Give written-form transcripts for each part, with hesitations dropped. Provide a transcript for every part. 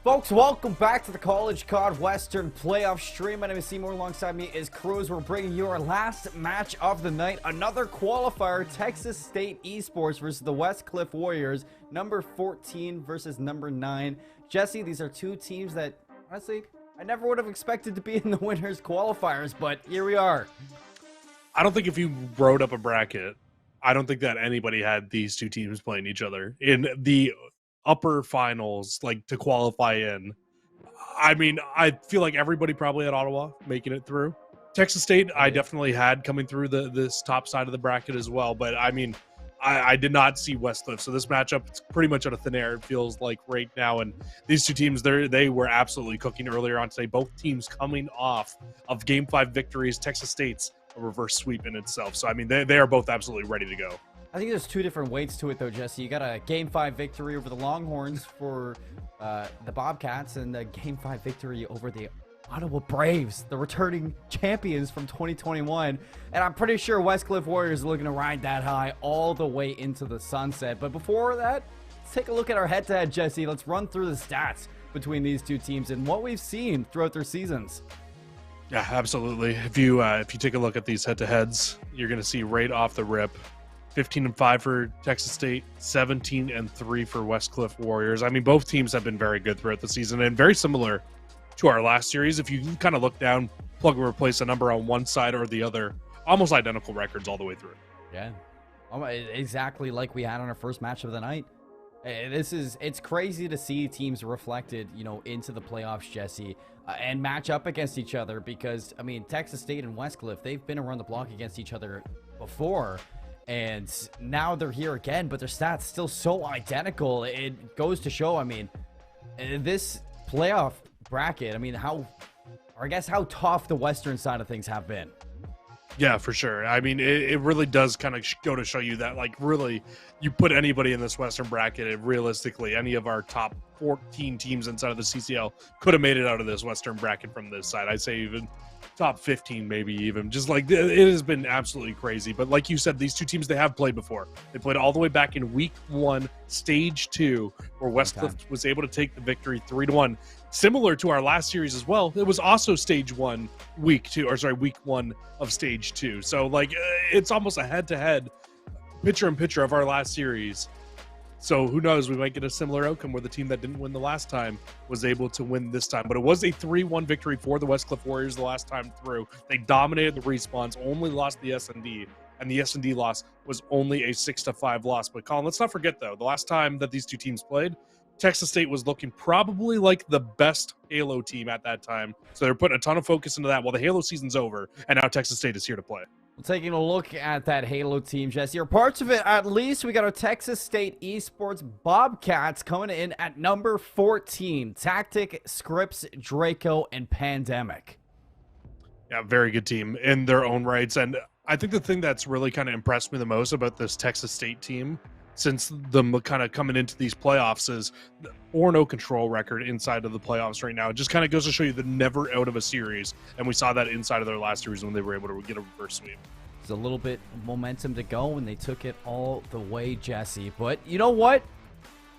Folks, welcome back to the College COD Western Playoff Stream. My name is Seymour. Alongside me is Cruz. We're bringing you our last match of the night. Another qualifier, Texas State Esports versus the Westcliff Warriors. Number 14 versus number 9. Jesse, these are two teams that, honestly, I never would have expected to be in the winners qualifiers, but here we are. I don't think if you wrote up a bracket, I don't think that anybody had these two teams playing each other in the upper finals, like to qualify in. I mean, I feel like everybody probably had Ottawa making it through. Texas State, I definitely had coming through this top side of the bracket as well. But I mean, I did not see Westcliff. So this matchup, it's pretty much out of thin air, it feels like right now. And these two teams, they were absolutely cooking earlier on today. Both teams coming off of Game 5 victories. Texas State's a reverse sweep in itself. So, I mean, they are both absolutely ready to go. I think there's two different weights to it, though, Jesse. You got a Game 5 victory over the Longhorns for the Bobcats, and a Game 5 victory over the Ottawa Braves, the returning champions from 2021. And I'm pretty sure Westcliff Warriors are looking to ride that high all the way into the sunset. But before that, let's take a look at our head-to-head, Jesse. Let's run through the stats between these two teams and what we've seen throughout their seasons. Yeah, absolutely. If you take a look at these head-to-heads, you're going to see right off the rip, 15-5 for Texas State, 17-3 for Westcliff Warriors. I mean, both teams have been very good throughout the season and very similar to our last series. If you kind of look down, plug and replace a number on one side or the other, almost identical records all the way through. Yeah, exactly like we had on our first match of the night. It's crazy to see teams reflected, into the playoffs, Jesse, and match up against each other because, I mean, Texas State and Westcliff, they've been around the block against each other before. And now they're here again, but their stats still so identical. It goes to show, I mean, this playoff bracket, I mean, how tough the Western side of things have been. Yeah, for sure. I mean, it really does kind of go to show you that, like, really, you put anybody in this Western bracket, and realistically, any of our top 14 teams inside of the CCL could have made it out of this Western bracket from this side. I'd say even top 15, maybe even. Just like, it has been absolutely crazy. But like you said, these two teams, they have played before. They played all the way back in week 1, stage 2, where Westcliff was able to take the victory 3-1. Similar to our last series as well. It was also stage 1, week 1 of stage 2. So, like, it's almost a head-to-head, picture-in-picture of our last series. So who knows, we might get a similar outcome where the team that didn't win the last time was able to win this time. But it was a 3-1 victory for the Westcliff Warriors the last time through. They dominated the respawns, only lost the S&D, and the S&D loss was only a 6-5 loss. But Colin, let's not forget, though, the last time that these two teams played, Texas State was looking probably like the best Halo team at that time. So they're putting a ton of focus into that. Well, the Halo season's over, and now Texas State is here to play. Taking a look at that Halo team, Jesse, or parts of it at least, we got our Texas State Esports Bobcats coming in at number 14. Tactic, Scripps, Draco, and Pandemic. Yeah, very good team in their own rights. And I think the thing that's really kind of impressed me the most about this Texas State team since them kind of coming into these playoffs is the 4-0 control record inside of the playoffs right now. It just kind of goes to show you they're never out of a series, and we saw that inside of their last series when they were able to get a reverse sweep. There's a little bit of momentum to go, and they took it all the way, Jesse. But you know what?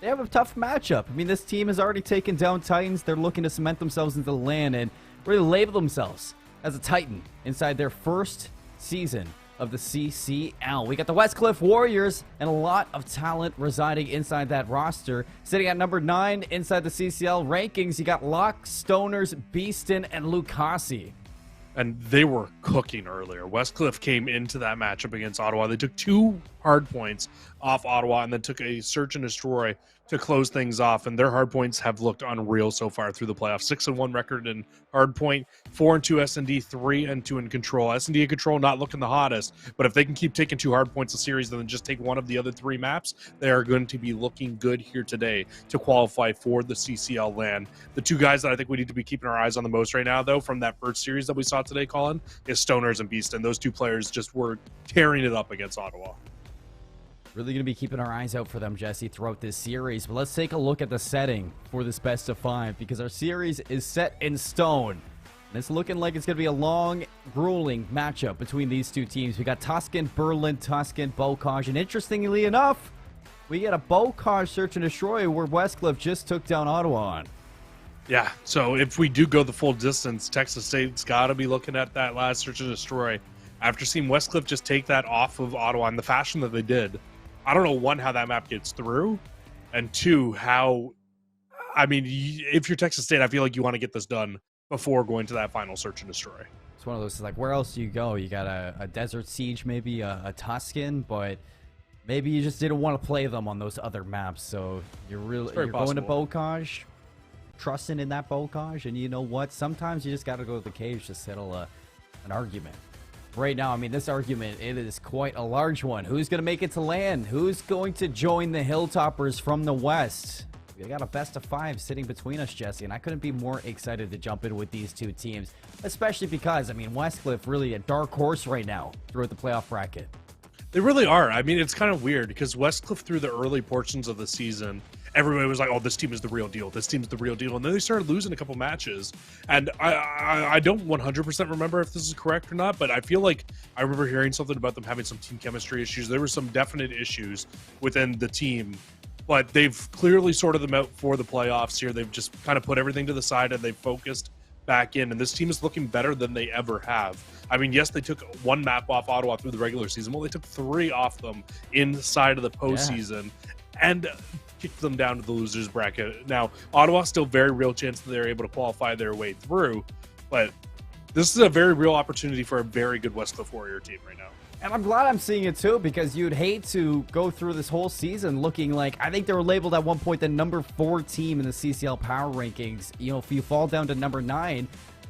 They have a tough matchup. I mean, this team has already taken down Titans. They're looking to cement themselves into the land and really label themselves as a Titan inside their first season of the CCL. We got the Westcliff Warriors and a lot of talent residing inside that roster. Sitting at number 9 inside the CCL rankings, you got Locke, Stoners, Beeston, and Lucasi. And they were cooking earlier. Westcliff came into that matchup against Ottawa. They took 2 hard points off Ottawa and then took a search and destroy to close things off. And their hard points have looked unreal so far through the playoffs. 6-1 record in hard point, 4-2 S&D, 3-2 in control. S&D in control not looking the hottest, but if they can keep taking 2 hard points a series and then just take one of the other 3 maps, they are going to be looking good here today to qualify for the CCL land. The 2 guys that I think we need to be keeping our eyes on the most right now, though, from that first series that we saw today, Colin, is Stoners and Beaston. Those 2 players just were tearing it up against Ottawa. Really going to be keeping our eyes out for them, Jesse, throughout this series. But let's take a look at the setting for this best of 5 because our series is set in stone. And it's looking like it's going to be a long, grueling matchup between these two teams. We got Tuscan, Berlin, Tuscan, Bocage. And interestingly enough, we get a Bocage search and destroy where Westcliff just took down Ottawa on. Yeah, so if we do go the full distance, Texas State's got to be looking at that last search and destroy. After seeing Westcliff just take that off of Ottawa in the fashion that they did, I don't know, one, how that map gets through, and two, how, I mean, if you're Texas State, I feel like you want to get this done before going to that final search and destroy. It's one of those, like, where else do you go? You got a Desert Siege, maybe a Tuscan, but maybe you just didn't want to play them on those other maps, so you're going to Bocage, trusting in that Bocage, and you know what? Sometimes you just got to go to the cage to settle an argument. Right now, I mean, this argument, it is quite a large one. Who's going to make it to land? Who's going to join the Hilltoppers from the west? We got a best of 5 sitting between us, Jesse, and I couldn't be more excited to jump in with these two teams, especially because, I mean, Westcliff really a dark horse right now throughout the playoff bracket. They really are. I mean, it's kind of weird because Westcliff, through the early portions of the season, everybody was like, oh, this team is the real deal. This team's the real deal. And then they started losing a couple matches. And I don't 100% remember if this is correct or not, but I feel like I remember hearing something about them having some team chemistry issues. There were some definite issues within the team, but they've clearly sorted them out for the playoffs here. They've just kind of put everything to the side and they've focused back in, and this team is looking better than they ever have. I mean, yes, they took one map off Ottawa through the regular season. Well, they took 3 off them inside of the postseason and kicked them down to the losers bracket. Now, Ottawa still very real chance that they're able to qualify their way through, but this is a very real opportunity for a very good Westcliff Warrior team right now. And I'm glad I'm seeing it too, because you'd hate to go through this whole season looking like, I think they were labeled at one point the number 4 team in the CCL power rankings. You know, if you fall down to number 9,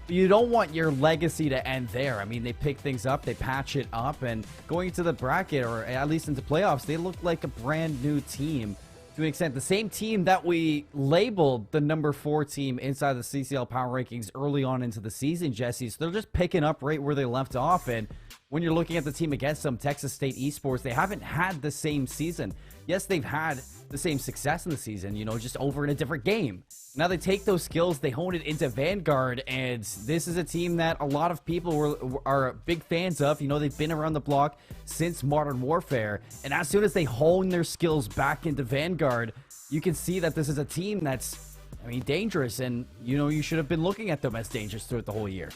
you don't want your legacy to end there. I mean, they pick things up, they patch it up, and going into the bracket, or at least into playoffs, they look like a brand new team to an extent. The same team that we labeled the number 4 team inside the CCL power rankings early on into the season, Jesse. So they're just picking up right where they left off. And when you're looking at the team against them, Texas State Esports, they haven't had the same season. Yes, they've had the same success in the season, you know, just over in a different game. Now they take those skills, they hone it into Vanguard, and this is a team that a lot of people are big fans of. You know, they've been around the block since Modern Warfare, and as soon as they hone their skills back into Vanguard, you can see that this is a team that's, I mean, dangerous, and, you know, you should have been looking at them as dangerous throughout the whole year.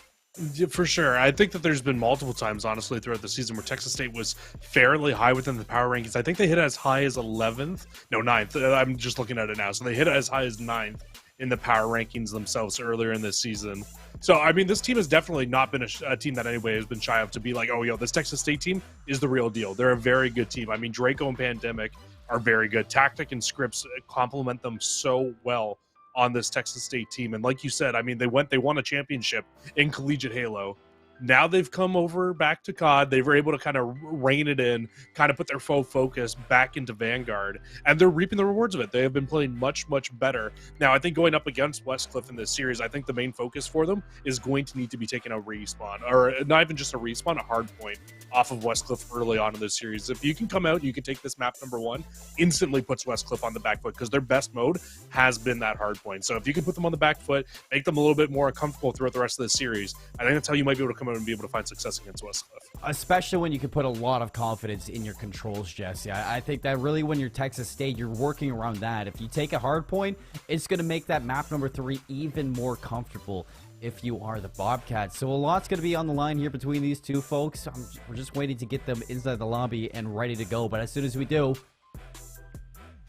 Yeah, for sure. I think that there's been multiple times, honestly, throughout the season where Texas State was fairly high within the power rankings. I think they hit as high as 11th. No, 9th. I'm just looking at it now. So they hit as high as 9th in the power rankings themselves earlier in this season. So, I mean, this team has definitely not been a team that anybody has been shy of to be like, oh, yo, this Texas State team is the real deal. They're a very good team. I mean, Draco and Pandemic are very good. Tactic and Scripts complement them so well on this Texas State team. And like you said, I mean, they won a championship in Collegiate Halo. Now they've come over back to COD. They were able to kind of rein it in, kind of put their full focus back into Vanguard, and they're reaping the rewards of it. They have been playing much, much better. Now, I think going up against Westcliff in this series, I think the main focus for them is going to need to be taking a respawn, or not even just a respawn, a hard point off of Westcliff early on in this series. If you can come out, you can take this map number 1, instantly puts Westcliff on the back foot, because their best mode has been that hard point. So if you can put them on the back foot, make them a little bit more comfortable throughout the rest of the series, I think that's how you might be able to come out and be able to find success against Westcliff. Especially when you can put a lot of confidence in your controls, Jesse. I think that really when you're Texas State, you're working around that. If you take a hard point, it's going to make that map number 3 even more comfortable if you are the Bobcats. So a lot's going to be on the line here between these two folks. We're just waiting to get them inside the lobby and ready to go. But as soon as we do,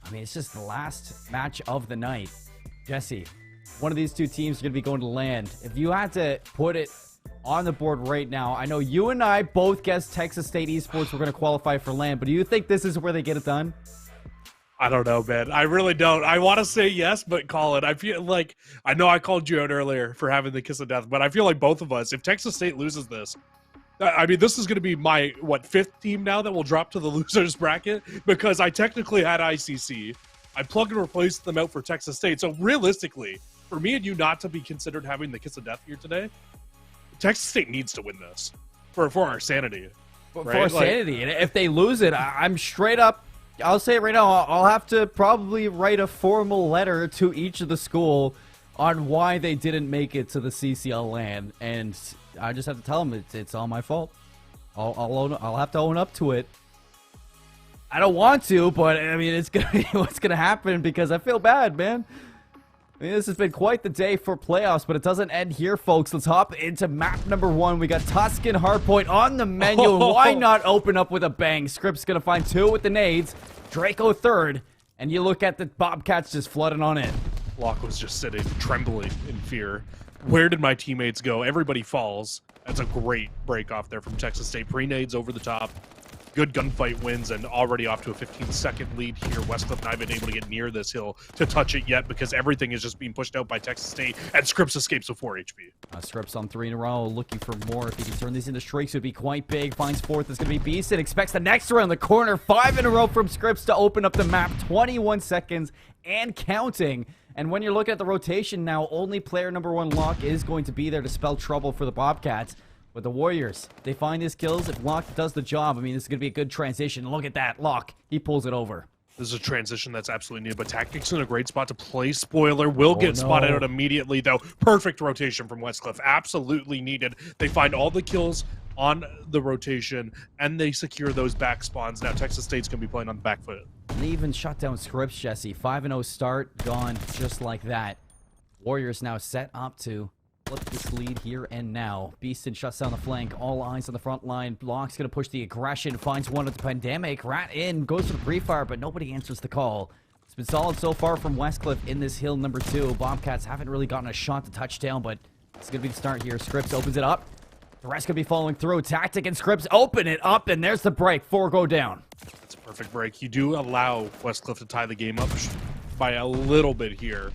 I mean, it's just the last match of the night. Jesse, one of these two teams is going to be going to land. If you had to put it on the board right now, I know you and I both guessed Texas State Esports were going to qualify for land, but do you think this is where they get it done? I don't know, man. I really don't. I want to say yes, but call it. I feel like, I know I called you out earlier for having the kiss of death, but I feel like both of us, if Texas State loses this, I mean, this is going to be my, 5th team now that will drop to the losers bracket, because I technically had ICC. I plug and replaced them out for Texas State. So realistically, for me and you not to be considered having the kiss of death here today, Texas State needs to win this for our sanity. For our sanity. And if they lose it, I'm straight up, I'll say it right now, I'll have to probably write a formal letter to each of the school on why they didn't make it to the CCL land. And I just have to tell them it's all my fault. I'll have to own up to it. I don't want to, but I mean, it's gonna be what's gonna happen, because I feel bad, man. I mean, this has been quite the day for playoffs, but it doesn't end here, folks. Let's hop into map number 1. We got Tuscan Hardpoint on the menu, and why not open up with a bang? Script's going to find 2 with the nades, Draco 3rd, and you look at the Bobcats just flooding on in. Locke was just sitting, trembling in fear. Where did my teammates go? Everybody falls. That's a great break off there from Texas State. Pre-nades over the top. Good gunfight wins, and already off to a 15-second lead here. Westcliff not been able to get near this hill to touch it yet because everything is just being pushed out by Texas State, and Scripps escapes with 4 HP. Scripps on 3 in a row, looking for more. If he can turn these into streaks, it would be quite big. Finds 4th, it's going to be Beaston. Expects the next around the corner. 5 in a row from Scripps to open up the map. 21 seconds and counting. And when you're looking at the rotation now, only player number 1, Locke, is going to be there to spell trouble for the Bobcats. But the Warriors, they find his kills. If Locke does the job, I mean, this is going to be a good transition. Look at that. Locke, he pulls it over. This is a transition that's absolutely needed, but Tactics in a great spot to play spoiler. Will get spotted out immediately, though. Perfect rotation from Westcliff. Absolutely needed. They find all the kills on the rotation, and they secure those back spawns. Now Texas State's going to be playing on the back foot. And they even shut down Scripps, Jesse. 5-0 start, gone just like that. Warriors now set up to flip this lead here and now. Beaston shuts down the flank. All eyes on the front line. Locke's going to push the aggression. Finds one at the Pandemic. Rat in. Goes for the pre-fire, but nobody answers the call. It's been solid so far from Westcliff in this hill number 2. Bobcats haven't really gotten a shot to touchdown, but it's going to be the start here. Scripps opens it up. The rest going to be following through. Tactic and Scripps open it up, and there's the break. 4 go down. It's a perfect break. You do allow Westcliff to tie the game up by a little bit here.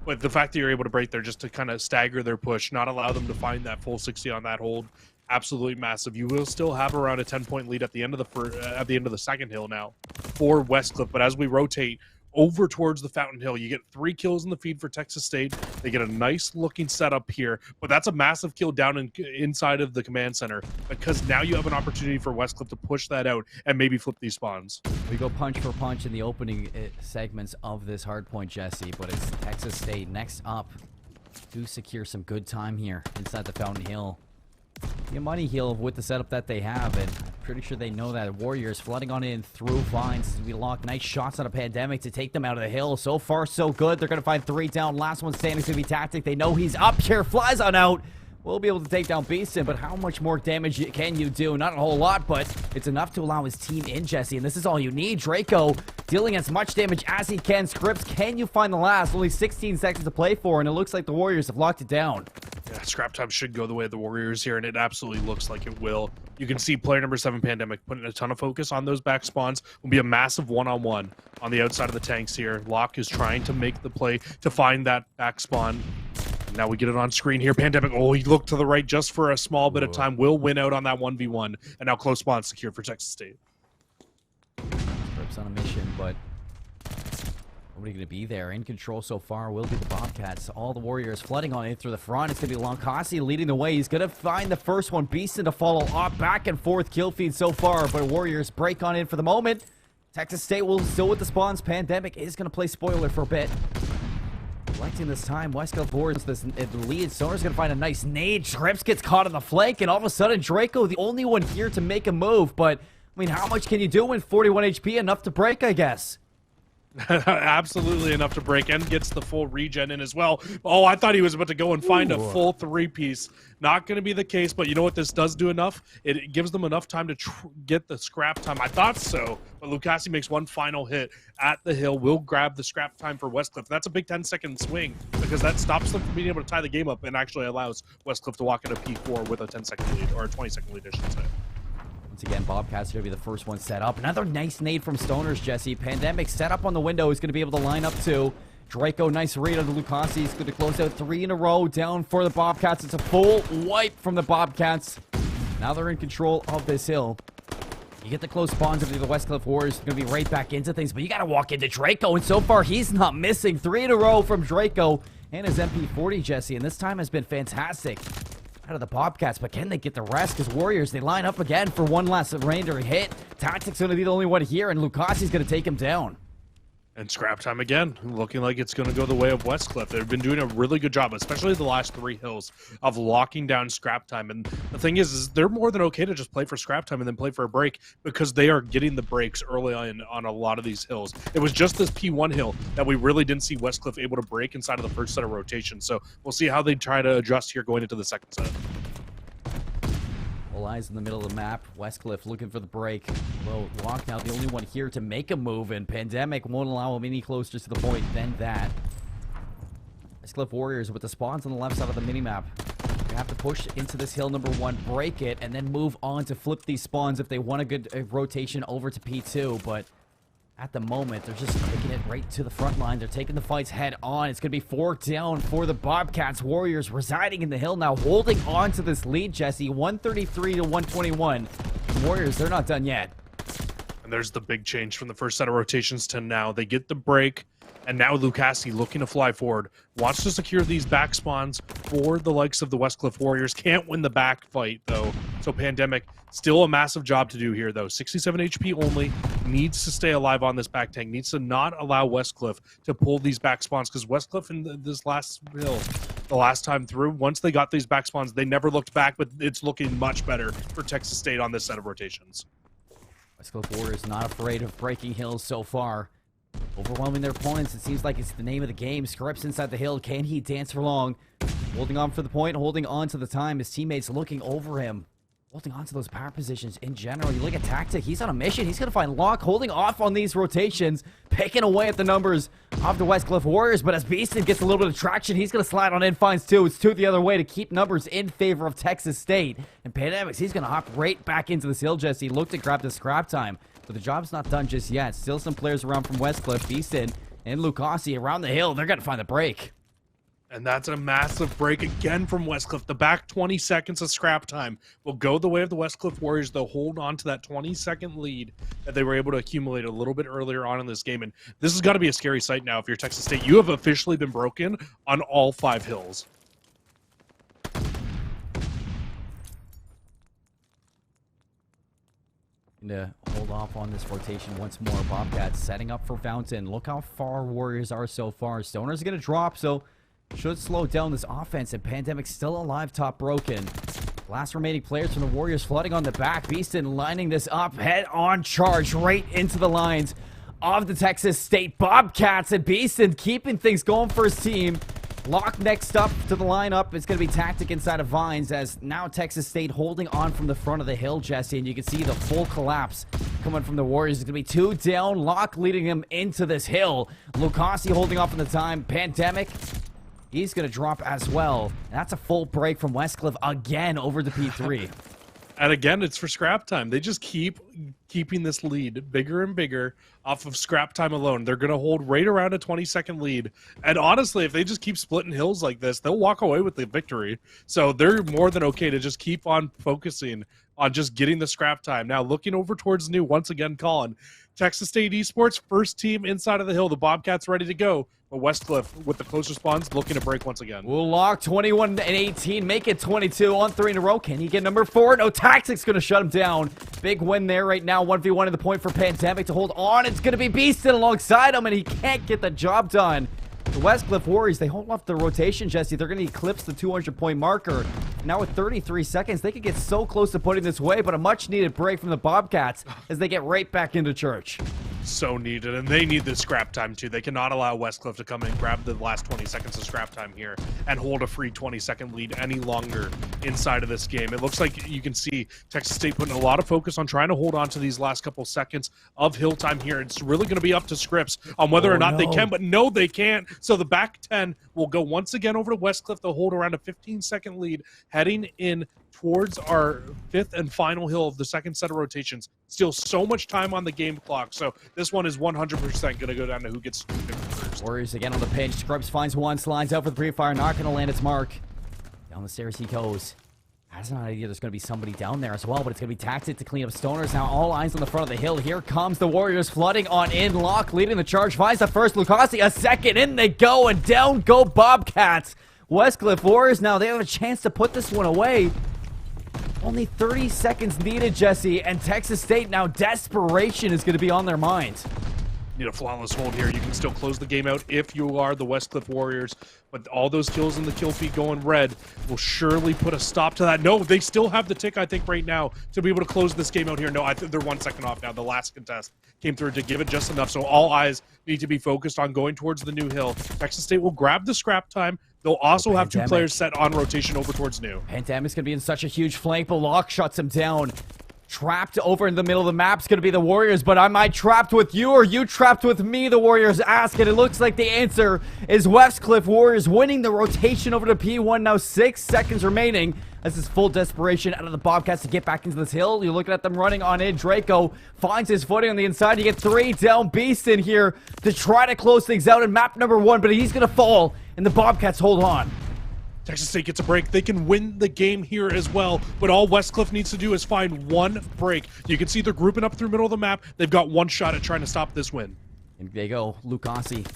But the fact that you're able to break there just to kind of stagger their push, not allow them to find that full 60 on that hold, absolutely massive. You will still have around a 10-point lead at the end of the second hill now for Westcliff. But as we rotate over towards the Fountain Hill, you get 3 kills in the feed for Texas State. They get a nice looking setup here, but that's a massive kill down inside of the command center because now you have an opportunity for Westcliff to push that out and maybe flip these spawns. We go punch for punch in the opening segments of this hardpoint, Jesse, but it's Texas State next up. Do secure some good time here inside the Fountain Hill. Get money heal with the setup that they have, and I'm pretty sure they know that. Warriors flooding on in through vines. We lock nice shots on a Pandemic to take them out of the hill. So far, so good. They're going to find 3 down. Last one standing is going to be Tactic. They know he's up here. Flies on out. We'll be able to take down Beaston, but how much more damage can you do? Not a whole lot, but it's enough to allow his team in, Jesse, and this is all you need. Draco dealing as much damage as he can. Scripps, can you find the last? Only 16 seconds to play for, and it looks like the Warriors have locked it down. Yeah, scrap time should go the way of the Warriors here, and it absolutely looks like it will. You can see player number 7, Pandemic, putting a ton of focus on those back spawns. Will be a massive one-on-one on the outside of the tanks here. Locke is trying to make the play to find that back spawn. Now we get it on screen here. Pandemic, oh, he looked to the right just for a small bit of time. Will win out on that 1v1, and now close spawn secured for Texas State. Scripps on a mission, but nobody going to be there. In control so far will be the Bobcats. All the Warriors flooding on in through the front. It's going to be Loncasi leading the way. He's going to find the first one. Beaston to follow up. Back and forth kill feed so far, but Warriors break on in for the moment. Texas State will still with the spawns. Pandemic is going to play spoiler for a bit. Collecting this time, Westcliff boards this lead. Sonor's going to find a nice nade. Scripps gets caught on the flank, and all of a sudden, Draco, the only one here to make a move. But, I mean, how much can you do in 41 HP? Enough to break, I guess. Absolutely enough to break, and gets the full regen in as well. Oh, I thought he was about to go and find a full 3-piece. Not going to be the case, but you know what this does do enough? It gives them enough time to get the scrap time. I thought so, but Lucasi makes one final hit at the hill. Will grab the scrap time for Westcliff. That's a big 10-second swing because that stops them from being able to tie the game up and actually allows Westcliff to walk into P4 with a 10-second lead, or a 20-second lead, I should say. Once again, Bobcats are going to be the first one set up. Another nice nade from Stoners, Jesse. Pandemic set up on the window. He's going to be able to line up too. Draco, nice read on the Lucasi. He's going to close out 3 in a row down for the Bobcats. It's a full wipe from the Bobcats. Now they're in control of this hill. You get the close spawns of the Westcliff Warriors. Going to be right back into things, but you got to walk into Draco, and so far he's not missing. 3 in a row from Draco and his MP40, Jesse, and this time has been fantastic out of the Bobcats, but can they get the rest? Because Warriors, they line up again for one last reindeer hit. Tactic's going to be the only one here, and Lucasi's going to take him down. And scrap time again, looking like it's going to go the way of Westcliff. They've been doing a really good job, especially the last 3 hills, of locking down scrap time. And the thing is they're more than okay to just play for scrap time and then play for a break, because they are getting the breaks early on a lot of these hills. It was just this P1 hill that we really didn't see Westcliff able to break inside of the first set of rotations. So we'll see how they try to adjust here going into the second set. All eyes in the middle of the map. Westcliff looking for the break. Well, Lock now the only one here to make a move, and Pandemic won't allow him any closer to the point than that. Westcliff Warriors with the spawns on the left side of the minimap. They have to push into this hill number 1, break it, and then move on to flip these spawns if they want a good rotation over to P2, but at the moment, they're just taking it right to the front line. They're taking the fights head on. It's going to be 4 down for the Bobcats. Warriors residing in the hill now, holding on to this lead, Jesse. 133 to 121. Warriors, they're not done yet. And there's the big change from the first set of rotations to now. They get the break, and now Lucasi looking to fly forward. Wants to secure these back spawns for the likes of the Westcliff Warriors. Can't win the back fight, though. So Pandemic, still a massive job to do here, though. 67 HP only. Needs to stay alive on this back tank. Needs to not allow Westcliff to pull these back spawns, because Westcliff in this last hill, the last time through, once they got these back spawns, they never looked back, but it's looking much better for Texas State on this set of rotations. Westcliff Warriors not afraid of breaking hills so far. Overwhelming their opponents, it seems like it's the name of the game. Scripps inside the hill. Can he dance for long? Holding on for the point, holding on to the time. His teammates looking over him. Holding on to those power positions in general. You look at Tactic, he's on a mission. He's going to find Locke, holding off on these rotations, picking away at the numbers of the Westcliff Warriors. But as Beaston gets a little bit of traction, he's going to slide on in, finds 2. It's 2 the other way to keep numbers in favor of Texas State. And Pandemics, he's going to hop right back into this hill, Jesse. Look to grab the scrap time. But the job's not done just yet. Still some players around from Westcliff. Beaston and Lucasi around the hill. They're going to find the break. And that's a massive break again from Westcliff. The back 20 seconds of scrap time will go the way of the Westcliff Warriors. They'll hold on to that 20-second lead that they were able to accumulate a little bit earlier on in this game. And this has got to be a scary sight now if you're Texas State. You have officially been broken on all 5 hills. To hold off on this rotation once more. Bobcats setting up for Fountain. Look how far Warriors are so far. Stoner's going to drop, so should slow down this offense. And Pandemic still alive, top broken. Last remaining players from the Warriors flooding on the back. Beaston lining this up. Head on charge right into the lines of the Texas State Bobcats. And Beaston keeping things going for his team. Locke next up to the lineup. It's going to be Tactic inside of Vines, as now Texas State holding on from the front of the hill, Jesse, and you can see the full collapse coming from the Warriors. It's going to be 2 down. Locke leading him into this hill. Lucasi holding off on the time. Pandemic, he's going to drop as well. And that's a full break from Westcliff again over the P3. And again, it's for scrap time. They just keeping this lead bigger and bigger off of scrap time alone. They're going to hold right around a 20-second lead. And honestly, if they just keep splitting hills like this, they'll walk away with the victory. So they're more than okay to just keep on focusing on just getting the scrap time. Now, looking over towards new, once again, Colin. Texas State Esports, first team inside of the hill. The Bobcats ready to go. But Westcliff, with the closer spawns, looking to break once again. Will Lock 21 and 18, make it 22 on 3 in a row. Can he get number 4? No, Tactic's going to shut him down. Big win there right now. 1v1 in the point for Pandemic to hold on. It's going to be Beaston alongside him, and he can't get the job done. The Westcliff Warriors, they hold off the rotation, Jesse. They're going to eclipse the 200-point marker. Now with 33 seconds, they could get so close to putting this away, but a much-needed break from the Bobcats as they get right back into church. So needed, and they need the scrap time too. They cannot allow Westcliff to come in and grab the last 20 seconds of scrap time here and hold a free 20-second lead any longer inside of this game. It looks like you can see Texas State putting a lot of focus on trying to hold on to these last couple seconds of hill time here. It's really going to be up to Scripps on whether or not they can, but no, they can't. So the back 10 will go once again over to Westcliff. They'll hold around a 15-second lead heading in towards our 5th and final hill of the second set of rotations. Still so much time on the game clock, so this one is 100% going to go down to who gets first. Warriors again on the pinch. Scrubs finds one, slides out for the pre-fire, not going to land its mark. Down the stairs he goes. Has an idea there's going to be somebody down there as well, but it's going to be Tactic to clean up Stoners. Now all eyes on the front of the hill. Here comes the Warriors flooding on in. Locke leading the charge. Finds the first. Lucasi a second. In they go, and down go Bobcats. Westcliff Warriors now, they have a chance to put this one away. Only 30 seconds needed, Jesse, and Texas State now desperation is going to be on their mind. need a flawless hold here. You can still close the game out if you are the Westcliff Warriors, but all those kills in the kill feed going red will surely put a stop to that. No, they still have the tick, I think, right now to be able to close this game out here. No, I think they're 1 second off now. The last contest came through to give it just enough, so all eyes need to be focused on going towards the new hill. Texas State will grab the scrap time. They'll also have 2 players set on rotation over towards new. Pandemic's going to be in such a huge flank, but Locke shuts him down. Trapped over in the middle of the map's going to be the Warriors, but am I trapped with you or you trapped with me? The Warriors ask, and it looks like the answer is Westcliff Warriors winning the rotation over to P1. Now 6 seconds remaining. This is full desperation out of the Bobcats to get back into this hill. You're looking at them running on in. Draco finds his footing on the inside. You get 3 down. Beast in here to try to close things out in map number 1, but he's going to fall, and the Bobcats hold on. Texas State gets a break. They can win the game here as well, but all Westcliff needs to do is find 1 break. You can see they're grouping up through middle of the map. They've got 1 shot at trying to stop this win. And they go. Lucasi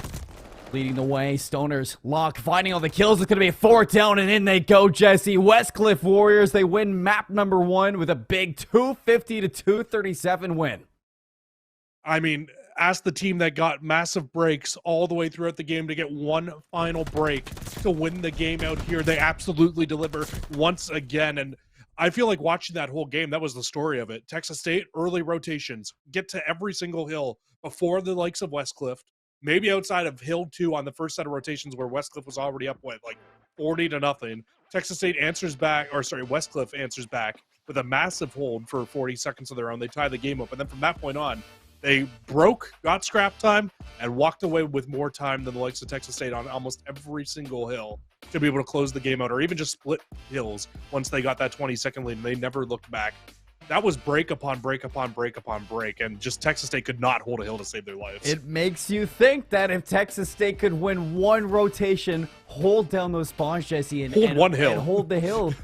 leading the way. Stoners, Locke finding all the kills. It's going to be a 4 down, and in they go, Jesse. Westcliff Warriors, they win map number 1 with a big 250 to 237 win. I mean, ask the team that got massive breaks all the way throughout the game to get 1 final break to win the game out here. They absolutely deliver once again, and I feel like watching that whole game, that was the story of it. Texas State, early rotations, get to every single hill before the likes of Westcliff, maybe outside of hill 2 on the first set of rotations where Westcliff was already up with like 40 to nothing. Texas State answers back, or sorry, Westcliff answers back with a massive hold for 40 seconds of their own. They tie the game up, and then from that point on, they broke, got scrap time, and walked away with more time than the likes of Texas State on almost every single hill to be able to close the game out, or even just split hills once they got that 20-second lead, and they never looked back. That was break upon break upon break upon break, and just Texas State could not hold a hill to save their lives. It makes you think that if Texas State could win 1 rotation, hold down those spawns, Jesse, and hold 1 hill. And hold the hill.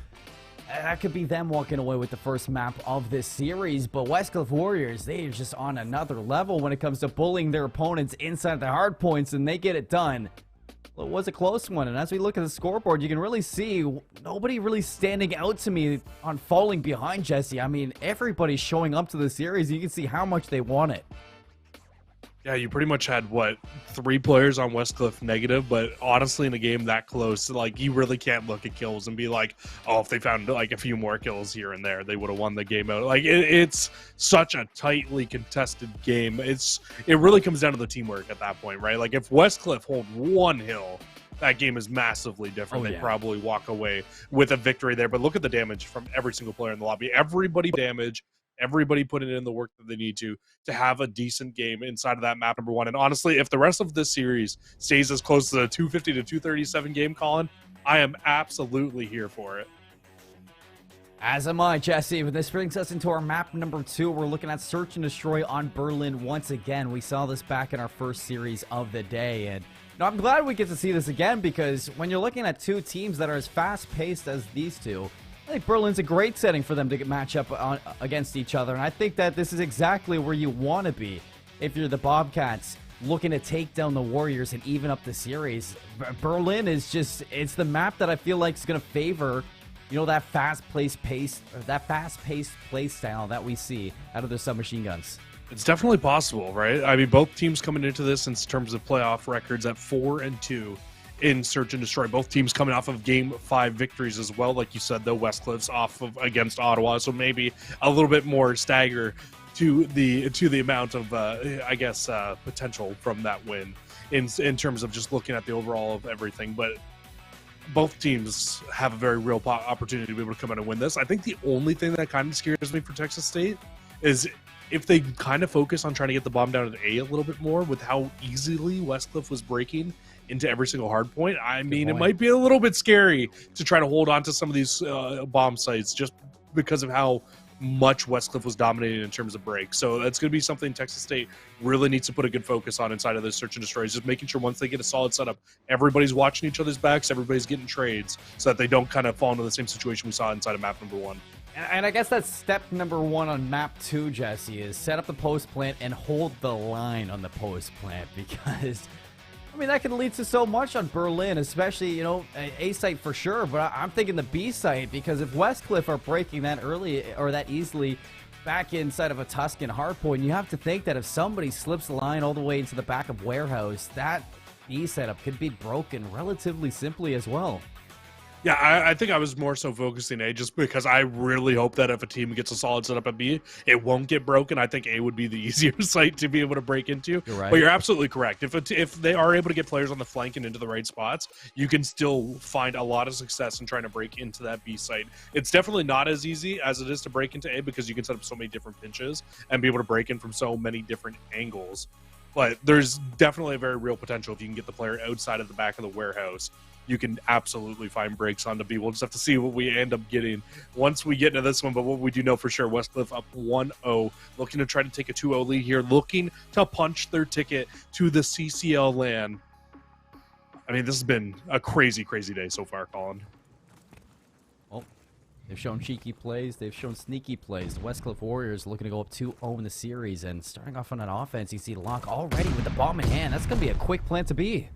That could be them walking away with the first map of this series, but Westcliff Warriors, they are just on another level when it comes to bullying their opponents inside the hard points, and they get it done. Well, it was a close one, and as we look at the scoreboard, you can really see nobody really standing out to me on falling behind, Jesse. I mean, everybody's showing up to the series. You can see how much they want it. Yeah, you pretty much had, what, 3 players on Westcliff negative, but honestly, in a game that close, like, you really can't look at kills and be like, oh, if they found, like, a few more kills here and there, they would have won the game out. Like, it's such a tightly contested game. It really comes down to the teamwork at that point, right? Like, if Westcliff hold 1 hill, that game is massively different. They probably walk away with a victory there, but look at the damage from every single player in the lobby. Everybody damage. Everybody putting in the work that they need to have a decent game inside of that map number 1. And honestly, if the rest of this series stays as close to the 250 to 237 game, Colin, I am absolutely here for it. As am I, Jesse. But this brings us into our map number 2. We're looking at Search and Destroy on Berlin once again. We saw this back in our first series of the day, and I'm glad we get to see this again, because when you're looking at 2 teams that are as fast-paced as these two, I think Berlin's a great setting for them to match up against each other, and I think that this is exactly where you want to be if you're the Bobcats looking to take down the Warriors and even up the series. Berlin is just, it's the map that I feel like is going to favor, you know, that fast-paced play style that we see out of their submachine guns. It's definitely possible, right? I mean, both teams coming into this in terms of playoff records at 4-2. In Search and Destroy. Both teams coming off of Game 5 victories as well. Like you said, though, Westcliff's off of against Ottawa, so maybe a little bit more stagger to the amount of, I guess, potential from that win in terms of just looking at the overall of everything. But both teams have a very real opportunity to be able to come out and win this. I think the only thing that kind of scares me for Texas State is if they kind of focus on trying to get the bomb down at A a little bit more with how easily Westcliff was breaking into every single hard point. I mean, it might be a little bit scary to try to hold on to some of these bomb sites just because of how much Westcliff was dominating in terms of breaks. So that's going to be something Texas State really needs to put a good focus on inside of this Search and Destroy, just making sure once they get a solid setup, everybody's watching each other's backs, everybody's getting trades, so that they don't kind of fall into the same situation we saw inside of map number 1. And I guess that's step number 1 on map 2, Jesse, is set up the post plant and hold the line on the post plant, because I mean, that could lead to so much on Berlin, especially, you know, A site for sure, but I'm thinking the B site, because if Westcliff are breaking that early or that easily back inside of a Tuscan hardpoint, you have to think that if somebody slips the line all the way into the back of warehouse, that B setup could be broken relatively simply as well. Yeah, I think I was more so focusing A just because I really hope that if a team gets a solid setup at B, it won't get broken. I think A would be the easier site to be able to break into. You're right. But you're absolutely correct. If they are able to get players on the flank and into the right spots, you can still find a lot of success in trying to break into that B site. It's definitely not as easy as it is to break into A because you can set up so many different pinches and be able to break in from so many different angles. But there's definitely a very real potential if you can get the player outside of the back of the warehouse. You can absolutely find breaks onto B. We'll just have to see what we end up getting once we get into this one. But what we do know for sure, Westcliff up 1-0, looking to try to take a 2-0 lead here, looking to punch their ticket to the CCL LAN. I mean, this has been a crazy, crazy day so far, Colin. Well, they've shown cheeky plays. They've shown sneaky plays. The Westcliff Warriors looking to go up 2-0 in the series. And starting off on an offense, you see Locke already with the bomb in hand. That's going to be a quick plant to be.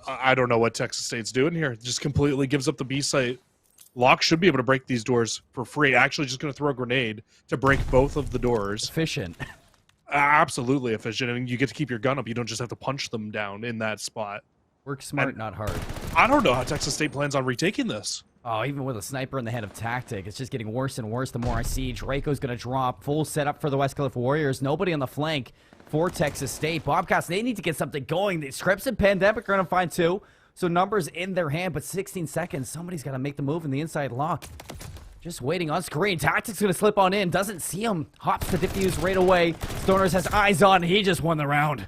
I don't know what Texas State's doing here. Just completely gives up the B site. Locke should be able to break these doors for free. Actually, just going to throw a grenade to break both of the doors. Efficient. Absolutely efficient. And you get to keep your gun up. You don't just have to punch them down in that spot. Work smart, not hard. I don't know how Texas State plans on retaking this. Oh, even with a sniper in the head of Tactic, it's just getting worse and worse the more I see. Draco's going to drop. Full setup for the Westcliff Warriors. Nobody on the flank for Texas State. Bobcats, they need to get something going. The Scripps and Pandemic are going to find two. So numbers in their hand, but 16 seconds. Somebody's got to make the move in the inside lock. Just waiting on screen. Tactic's going to slip on in. Doesn't see him. Hops to defuse right away. Stoners has eyes on. He just won the round.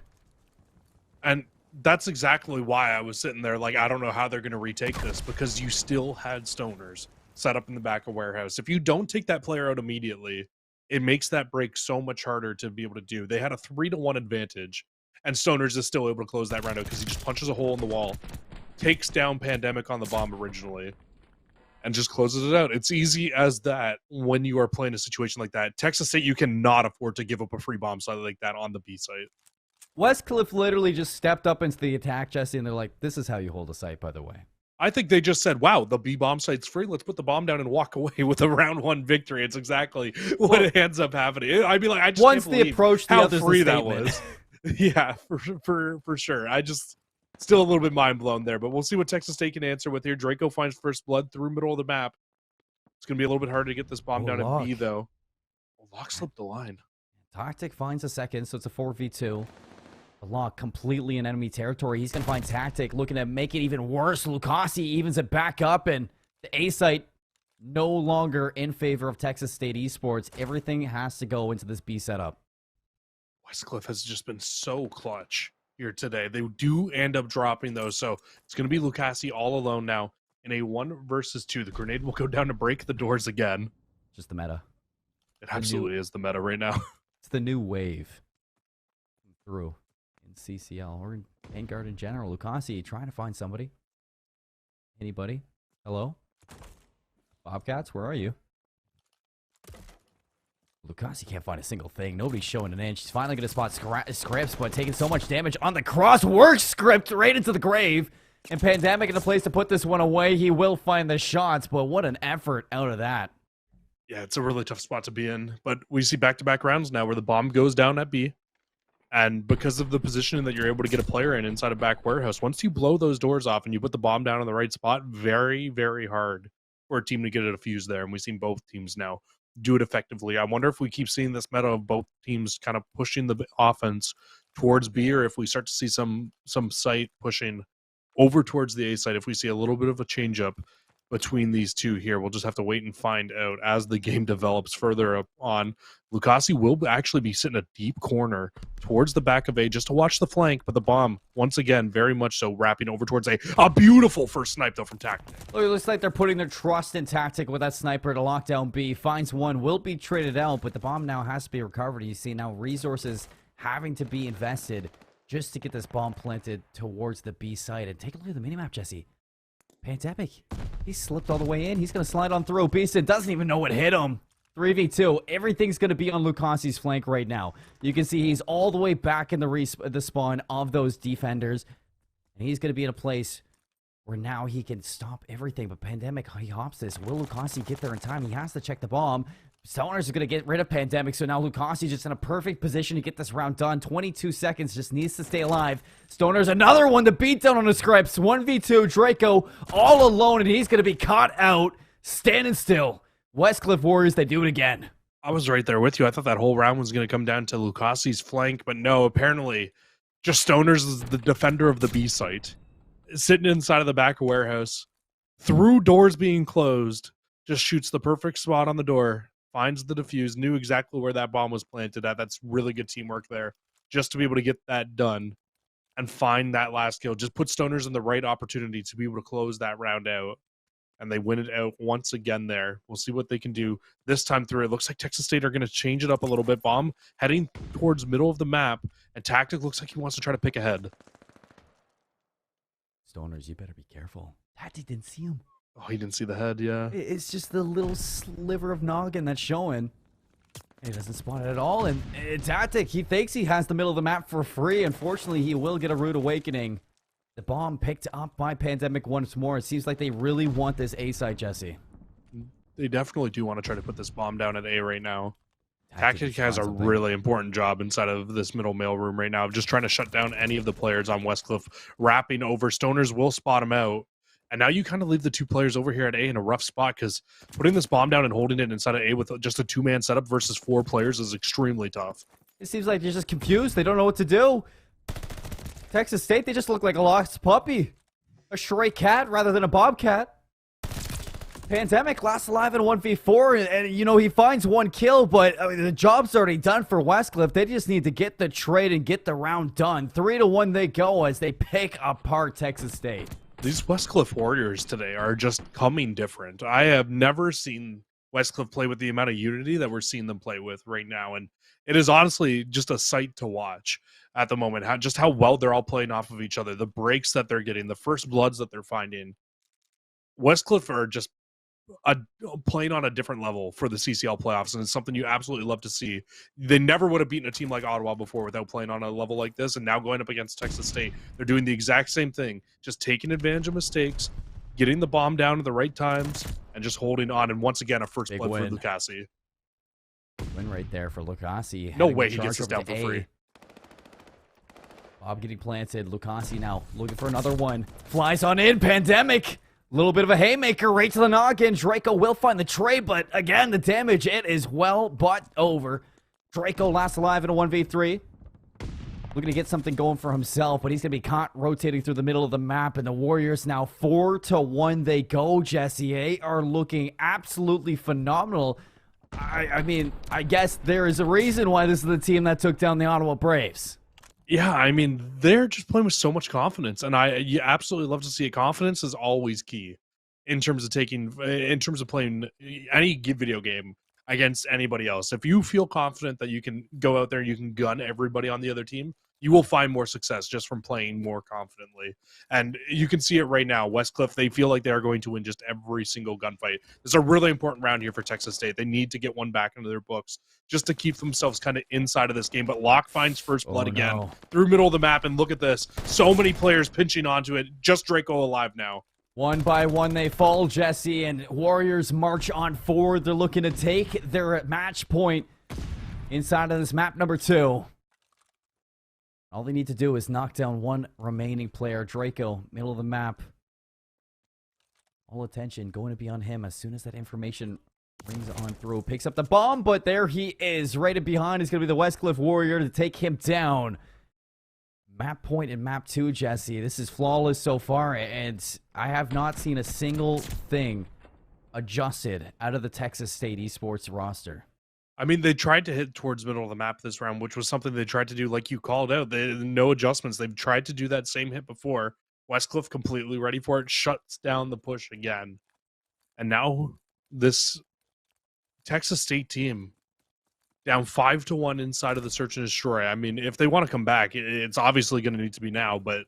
And that's exactly why I was sitting there like, I don't know how they're going to retake this, because you still had Stoners set up in the back of warehouse. If you don't take that player out immediately, it makes that break so much harder to be able to do. They had a 3-1 advantage, and Stoners is still able to close that round out because he just punches a hole in the wall, takes down Pandemic on the bomb originally, and just closes it out. It's easy as that when you are playing a situation like that. Texas State, you cannot afford to give up a free bomb site like that on the B site. Westcliff literally just stepped up into the attack, Jesse, and they're like, this is how you hold a site, by the way. I think they just said, wow, the B bomb site's free. Let's put the bomb down and walk away with a round one victory. It's exactly what ends up happening. I'd be like, I just once can't believe approach, how free that was. Yeah, for sure. I just still a little bit mind blown there, but we'll see what Texas State can answer with here. Draco finds first blood through middle of the map. It's going to be a little bit harder to get this bomb down at B, though. Locke slipped the line. Tactic finds a second, so it's a 4v2. Locke completely in enemy territory. He's going to find Tactic, looking to make it even worse. Lucasi evens it back up, and the A site no longer in favor of Texas State Esports. Everything has to go into this B setup. Westcliff has just been so clutch here today. They do end up dropping, though, so it's going to be Lucasi all alone now in a 1 versus 2. The grenade will go down to break the doors again. Just the meta. It absolutely is the meta right now. It's the new wave. Through. CCL or in Vanguard in general. Lucasi trying to find somebody. Anybody? Hello? Bobcats, where are you? Lucasi can't find a single thing. Nobody's showing an inch. He's finally going to spot Scripps, but taking so much damage on the cross. Works Scripps right into the grave. And Pandemic in a place to put this one away. He will find the shots, but what an effort out of that. Yeah, it's a really tough spot to be in. But we see back-to-back rounds now where the bomb goes down at B. And because of the positioning that you're able to get a player in inside a back warehouse, once you blow those doors off and you put the bomb down in the right spot, very, very hard for a team to get it a fuse there. And we've seen both teams now do it effectively. I wonder if we keep seeing this meta of both teams kind of pushing the offense towards B, or if we start to see some site pushing over towards the A side. If we see a little bit of a change up between these two here, we'll just have to wait and find out as the game develops further up on. Lucasi will actually be sitting a deep corner towards the back of A just to watch the flank, but the bomb, once again, very much so wrapping over towards A. A beautiful first snipe, though, from Tactic. Look, it looks like they're putting their trust in Tactic with that sniper to lock down B. Finds one, will be traded out, but the bomb now has to be recovered. You see now resources having to be invested just to get this bomb planted towards the B site. And take a look at the minimap, Jesse. Pandemic. He slipped all the way in. He's going to slide on through. Beasted doesn't even know what hit him. 3v2. Everything's going to be on Lucasi's flank right now. You can see he's all the way back in the spawn of those defenders. And he's going to be in a place where now he can stop everything. But Pandemic, he hops this. Will Lucasi get there in time? He has to check the bomb. Stoners is going to get rid of Pandemic, so now Lucasi just in a perfect position to get this round done. 22 seconds, just needs to stay alive. Stoners, another one to beat down on the scripts. 1v2, Draco all alone, and he's going to be caught out, standing still. Westcliff Warriors, they do it again. I was right there with you. I thought that whole round was going to come down to Lucasi's flank, but no, apparently just Stoners is the defender of the B site. Sitting inside of the back of warehouse, through doors being closed, just shoots the perfect spot on the door. Finds the defuse, knew exactly where that bomb was planted at. That's really good teamwork there, just to be able to get that done and find that last kill. Just put Stoners in the right opportunity to be able to close that round out, and they win it out once again there. We'll see what they can do this time through. It looks like Texas State are going to change it up a little bit. Bomb heading towards middle of the map, and Tactic looks like he wants to try to pick ahead. Stoners, you better be careful. Tactic didn't see him. Oh, he didn't see the head, yeah. It's just the little sliver of noggin that's showing. He doesn't spot it at all. And Tactic, he thinks he has the middle of the map for free. Unfortunately, he will get a rude awakening. The bomb picked up by Pandemic once more. It seems like they really want this A side, Jesse. They definitely do want to try to put this bomb down at A right now. Tactic has a really important job inside of this middle mail room right now, just trying to shut down any of the players on Westcliff. Wrapping over. Stoners will spot him out. And now you kind of leave the two players over here at A in a rough spot, because putting this bomb down and holding it inside of A with just a two-man setup versus 4 players is extremely tough. It seems like they're just confused. They don't know what to do. Texas State, they just look like a lost puppy. A stray cat rather than a bobcat. Pandemic lasts alive in a 1v4, and you know, he finds 1 kill, but I mean, the job's already done for Westcliff. They just need to get the trade and get the round done. 3-1 they go as they pick apart Texas State. These Westcliff Warriors today are just coming different. I have never seen Westcliff play with the amount of unity that we're seeing them play with right now, and it is honestly just a sight to watch at the moment. How well they're all playing off of each other, the breaks that they're getting, the first bloods that they're finding. Westcliff are just playing on a different level for the CCL playoffs, and it's something you absolutely love to see. They never would have beaten a team like Ottawa before without playing on a level like this, and now going up against Texas State, they're doing the exact same thing, just taking advantage of mistakes, getting the bomb down at the right times, and just holding on. And once again, a first blood for Lucasi. Win right there for Lucasi. No way he gets this down for free. Bob getting planted. Lucasi now looking for another one. Flies on in. Pandemic. Little bit of a haymaker right to the noggin. Draco will find the trade, but again, the damage, it is well but over. Draco lasts alive in a 1v3. Looking to get something going for himself, but he's going to be caught rotating through the middle of the map, and the Warriors now 4-1 they go, Jesse. They are looking absolutely phenomenal. I mean, I guess there is a reason why this is the team that took down the Ottawa Braves. Yeah, I mean, they're just playing with so much confidence, and you absolutely love to see it. Confidence is always key in terms of playing any video game against anybody else. If you feel confident that you can go out there and you can gun everybody on the other team, you will find more success just from playing more confidently. And you can see it right now. Westcliff, they feel like they are going to win just every single gunfight. This is a really important round here for Texas State. They need to get one back into their books just to keep themselves kind of inside of this game. But Locke finds first blood again through middle of the map. And look at this. So many players pinching onto it. Just Draco alive now. One by one they fall, Jesse, and Warriors march on forward. They're looking to take their match point inside of this map number 2. All they need to do is knock down one remaining player. Draco, middle of the map. All attention going to be on him as soon as that information rings on through. Picks up the bomb, but there he is. Right in behind is going to be the Westcliff Warrior to take him down. Map point in map 2, Jesse. This is flawless so far, and I have not seen a single thing adjusted out of the Texas State Esports roster. I mean, they tried to hit towards middle of the map this round, which was something they tried to do, like you called out. No adjustments. They've tried to do that same hit before. Westcliff completely ready for it, shuts down the push again. And now this Texas State team down 5-1 inside of the search and destroy. I mean, if they want to come back, it's obviously going to need to be now, but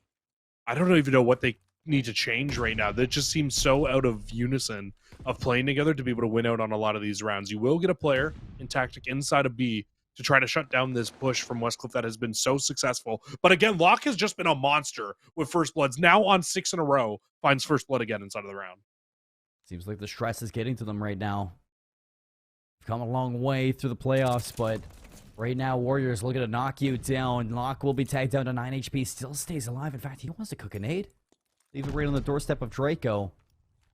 I don't even know what they need to change right now. That just seems so out of unison of playing together to be able to win out on a lot of these rounds. You will get a player in tactic inside of B to try to shut down this push from Westcliff that has been so successful. But again, Locke has just been a monster with first bloods. Now on 6 in a row, finds first blood again inside of the round. Seems like the stress is getting to them right now. We've come a long way through the playoffs, but right now, Warriors looking to knock you down. Locke will be tagged down to 9 HP, still stays alive. In fact, he wants to cook a nade. Leave it right on the doorstep of Draco.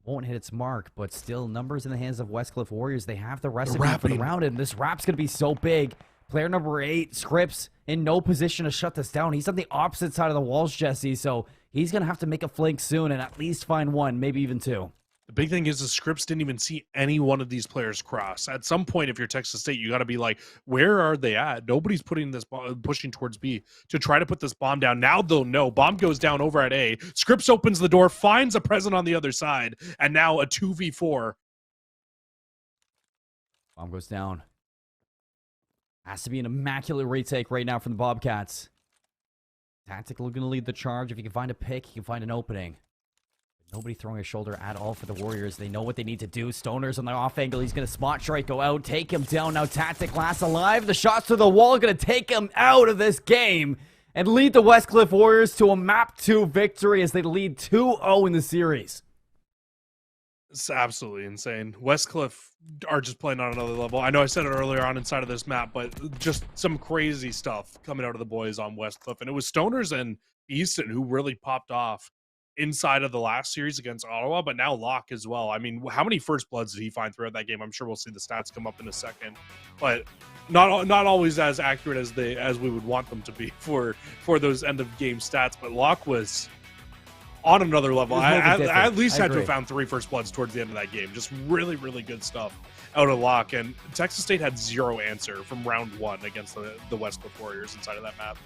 Won't hit its mark, but still numbers in the hands of Westcliff Warriors. They have the recipe for the round, and this wrap's going to be so big. Player number 8, Scripps, in no position to shut this down. He's on the opposite side of the walls, Jesse, so he's going to have to make a flank soon and at least find one, maybe even two. The big thing is the Scripps didn't even see any one of these players cross. At some point, if you're Texas State, you got to be like, where are they at? Nobody's putting this pushing towards B to try to put this bomb down. Now they'll know. Bomb goes down over at A. Scripps opens the door, finds a present on the other side, and now a 2v4. Bomb goes down. Has to be an immaculate retake right now from the Bobcats. Tactical going to lead the charge. If you can find a pick, you can find an opening. Nobody throwing a shoulder at all for the Warriors. They know what they need to do. Stoner's on the off angle. He's going to spot strike, go out, take him down. Now Tactic last alive. The shots to the wall going to take him out of this game and lead the Westcliff Warriors to a map 2 victory as they lead 2-0 in the series. It's absolutely insane. Westcliff are just playing on another level. I know I said it earlier on inside of this map, but just some crazy stuff coming out of the boys on Westcliff. And it was Stoners and Easton who really popped off inside of the last series against Ottawa, but now Locke as well. I mean, how many first bloods did he find throughout that game? I'm sure we'll see the stats come up in a second, but not always as accurate as we would want them to be for those end of game stats. But Locke was on another level. I at least had to have found 3 first bloods towards the end of that game. Just really, really good stuff out of Locke. And Texas State had 0 answer from round 1 against the Westcliff Warriors inside of that map.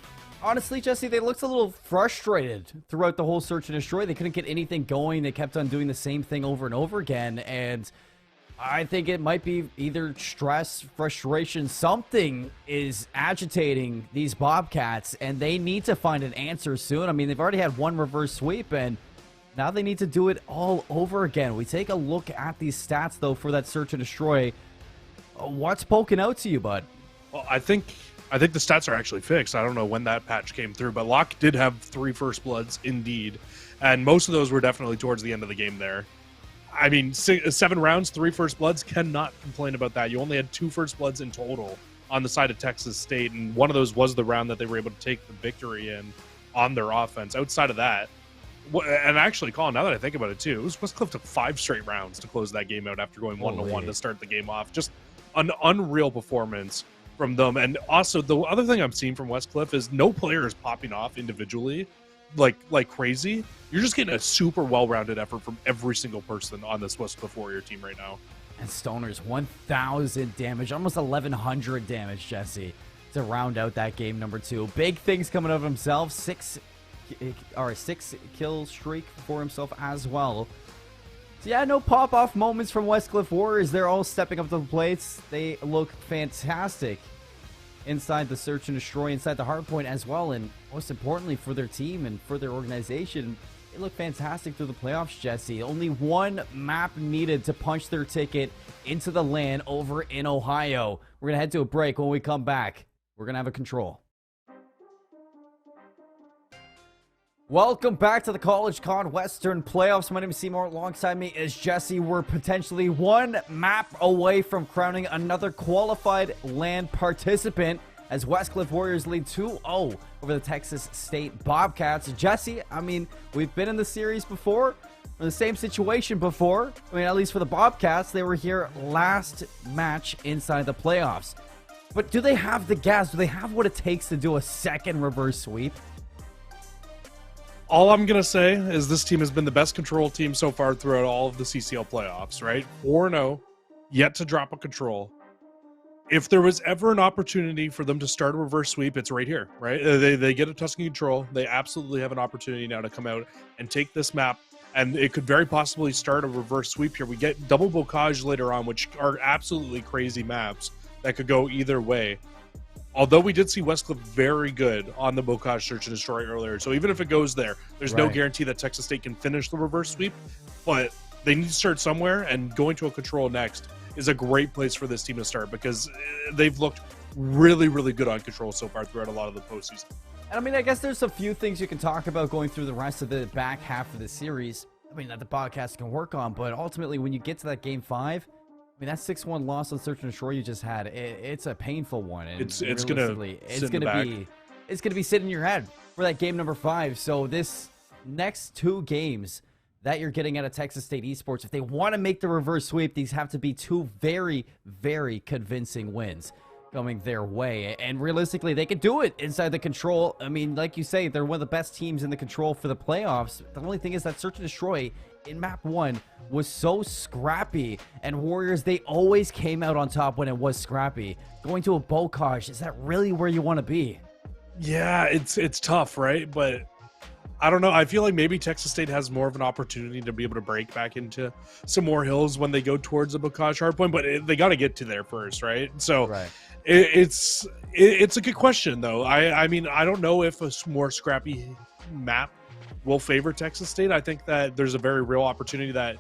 Honestly, Jesse, they looked a little frustrated throughout the whole search and destroy. They couldn't get anything going. They kept on doing the same thing over and over again. And I think it might be either stress, frustration, something is agitating these Bobcats, and they need to find an answer soon. I mean, they've already had 1 reverse sweep, and now they need to do it all over again. We take a look at these stats, though, for that search and destroy. What's poking out to you, bud? Well, I think the stats are actually fixed. I don't know when that patch came through, but Locke did have 3 first bloods indeed, and most of those were definitely towards the end of the game there. I mean, 7 rounds, 3 first bloods, cannot complain about that. You only had 2 first bloods in total on the side of Texas State, and one of those was the round that they were able to take the victory in on their offense. Outside of that, and actually, Colin, now that I think about it too, Westcliff took 5 straight rounds to close that game out after going 1-1 to start the game off. Just an unreal performance from them. And also, the other thing I'm seeing from Westcliff is no player is popping off individually like crazy. You're just getting a super well-rounded effort from every single person on this Westcliff Warrior team right now. And Stoner's 1,000 damage, almost 1,100 damage, Jesse, to round out that game number 2. Big things coming out of himself. 6 kill streak for himself as well. So yeah, no pop-off moments from Westcliff Warriors. They're all stepping up to the plates. They look fantastic inside the search and destroy, inside the hardpoint as well, and most importantly for their team and for their organization, they look fantastic through the playoffs, Jesse. Only 1 map needed to punch their ticket into the LAN over in Ohio. We're gonna head to a break. When we come back, we're gonna have a control. Welcome back to the College Con Western Playoffs. My name is Seymour. Alongside me is Jesse. We're potentially 1 map away from crowning another qualified LAN participant as Westcliff Warriors lead 2-0 over the Texas State Bobcats. Jesse, I mean, we've been in the series before. We're in the same situation before. I mean, at least for the Bobcats, they were here last match inside the playoffs. But do they have the gas? Do they have what it takes to do a second reverse sweep? All I'm going to say is this team has been the best control team so far throughout all of the CCL playoffs, right? 4-0, yet to drop a control. If there was ever an opportunity for them to start a reverse sweep, it's right here, right? They get a Tuscan control. They absolutely have an opportunity now to come out and take this map, and it could very possibly start a reverse sweep here. We get double bocage later on, which are absolutely crazy maps that could go either way. Although we did see Westcliff very good on the Bocage Search and Destroy earlier. So even if it goes there, there's no guarantee that Texas State can finish the reverse sweep. But they need to start somewhere, and going to a control next is a great place for this team to start because they've looked really, really good on control so far throughout a lot of the postseason. And I mean, I guess there's a few things you can talk about going through the rest of the back half of the series. I mean, that the podcast can work on, but ultimately, when you get to that game 5, I mean, that 6-1 loss on Search and Destroy you just had, it's a painful one. And it's gonna be sitting in your head for that game number 5. So this next 2 games that you're getting out of Texas State Esports, if they want to make the reverse sweep, these have to be 2 very, very convincing wins coming their way. And realistically, they could do it inside the control. I mean, like you say, they're one of the best teams in the control for the playoffs. The only thing is that Search and Destroy in map 1 was so scrappy, and Warriors, they always came out on top when it was scrappy. Going to a Bocage, is that really where you want to be? Yeah, it's tough, right? But I don't know. I feel like maybe Texas State has more of an opportunity to be able to break back into some more hills when they go towards the Bocage hardpoint, but they got to get to there first, right? So right. It's a good question, though. I mean, I don't know if a more scrappy map will favor Texas State. I think that there's a very real opportunity that,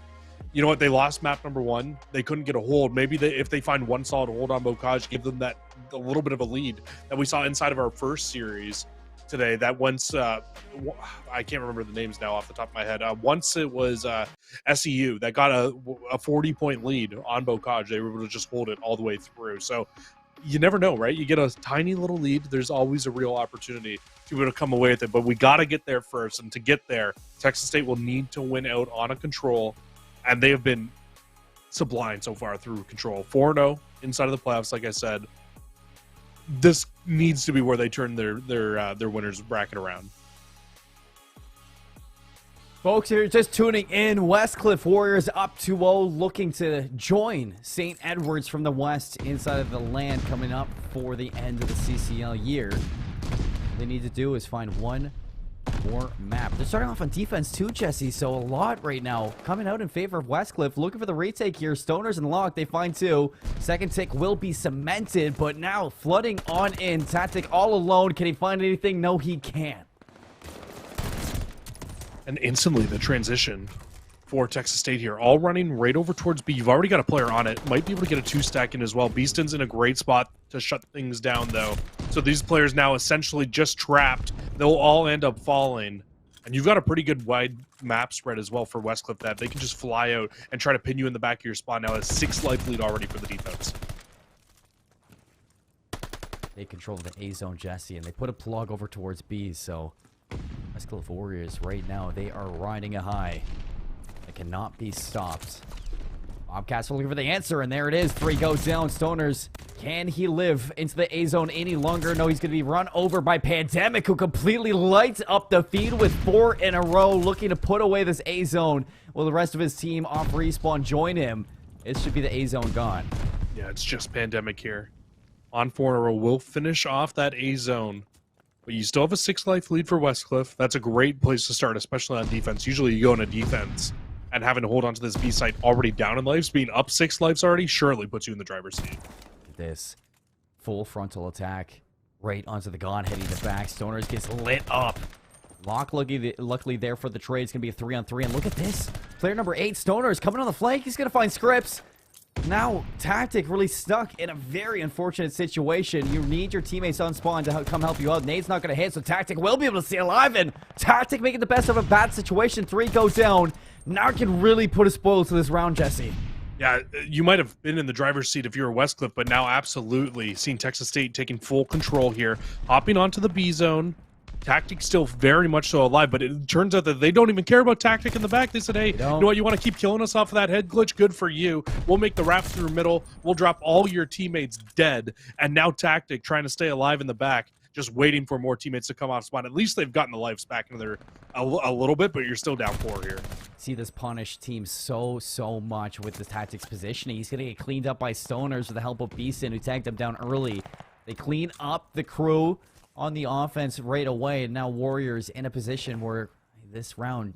you know what, they lost map number 1. They couldn't get a hold. Maybe if they find one solid hold on Bocage, give them that a little bit of a lead that we saw inside of our first series today. That once I can't remember the names now off the top of my head. Once it was SEU that got a 40-point lead on Bocage. They were able to just hold it all the way through. So you never know, right? You get a tiny little lead. There's always a real opportunity to be able to come away with it. But we got to get there first. And to get there, Texas State will need to win out on a control. And they have been sublime so far through control. 4-0 inside of the playoffs, like I said. This needs to be where they turn their winners bracket around. Folks, if you're just tuning in, Westcliff Warriors up 2-0, looking to join St. Edwards from the West inside of the land coming up for the end of the CCL year. All they need to do is find one more map. They're starting off on defense too, Jesse, so a lot right now coming out in favor of Westcliff. Looking for the retake here. Stoners and Lock, they find 2. Second tick will be cemented, but now flooding on in. Tactic all alone. Can he find anything? No, he can't. And instantly the transition for Texas State here, all running right over towards B. You've already got a player on it. Might be able to get a 2-stack in as well. Beeston's in a great spot to shut things down, though. So these players now essentially just trapped. They'll all end up falling. And you've got a pretty good wide map spread as well for Westcliff that they can just fly out and try to pin you in the back of your spawn. Now a 6-life lead already for the defense. They control the A zone, Jesse, and they put a plug over towards B, so Westcliff Warriors right now, they are riding a high. It cannot be stopped. Bobcats are looking for the answer, and there it is. 3 goes down. Stoners, can he live into the A zone any longer? No, he's going to be run over by Pandemic, who completely lights up the feed with 4 in a row, looking to put away this A zone. Will the rest of his team off respawn join him? It should be the A zone gone. Yeah, it's just Pandemic here. On 4 in a row, will finish off that A zone. But you still have a 6-life lead for Westcliff. That's a great place to start, especially on defense. Usually you go into defense, and having to hold on to this B site already down in lives, being up 6 lives already, surely puts you in the driver's seat. This full frontal attack right onto the gun, heading the back. Stoners gets lit up. Lock luckily there for the trade. It's going to be a 3-on-3. And look at this. Player number 8, Stoners, coming on the flank. He's going to find Scripps. Now, Tactic really stuck in a very unfortunate situation. You need your teammates on spawn to come help you out. Nade's not going to hit, so Tactic will be able to stay alive. And Tactic making the best of a bad situation. 3 go down. Now can really put a spoil to this round, Jesse. Yeah, you might have been in the driver's seat if you were Westcliff, but now absolutely seeing Texas State taking full control here. Hopping onto the B zone. Tactic still very much so alive, but it turns out that they don't even care about Tactic in the back. They said, hey, you know what, you want to keep killing us off of that head glitch? Good for you. We'll make the wrap through middle. We'll drop all your teammates dead. And now Tactic trying to stay alive in the back, just waiting for more teammates to come off spawn. At least they've gotten the lives back into their a little bit, but you're still down 4 here. See this punish team so much with the Tactics positioning. He's going to get cleaned up by Stoners with the help of Beeson, who tagged him down early. They clean up the crew on the offense right away, and now Warriors in a position where this round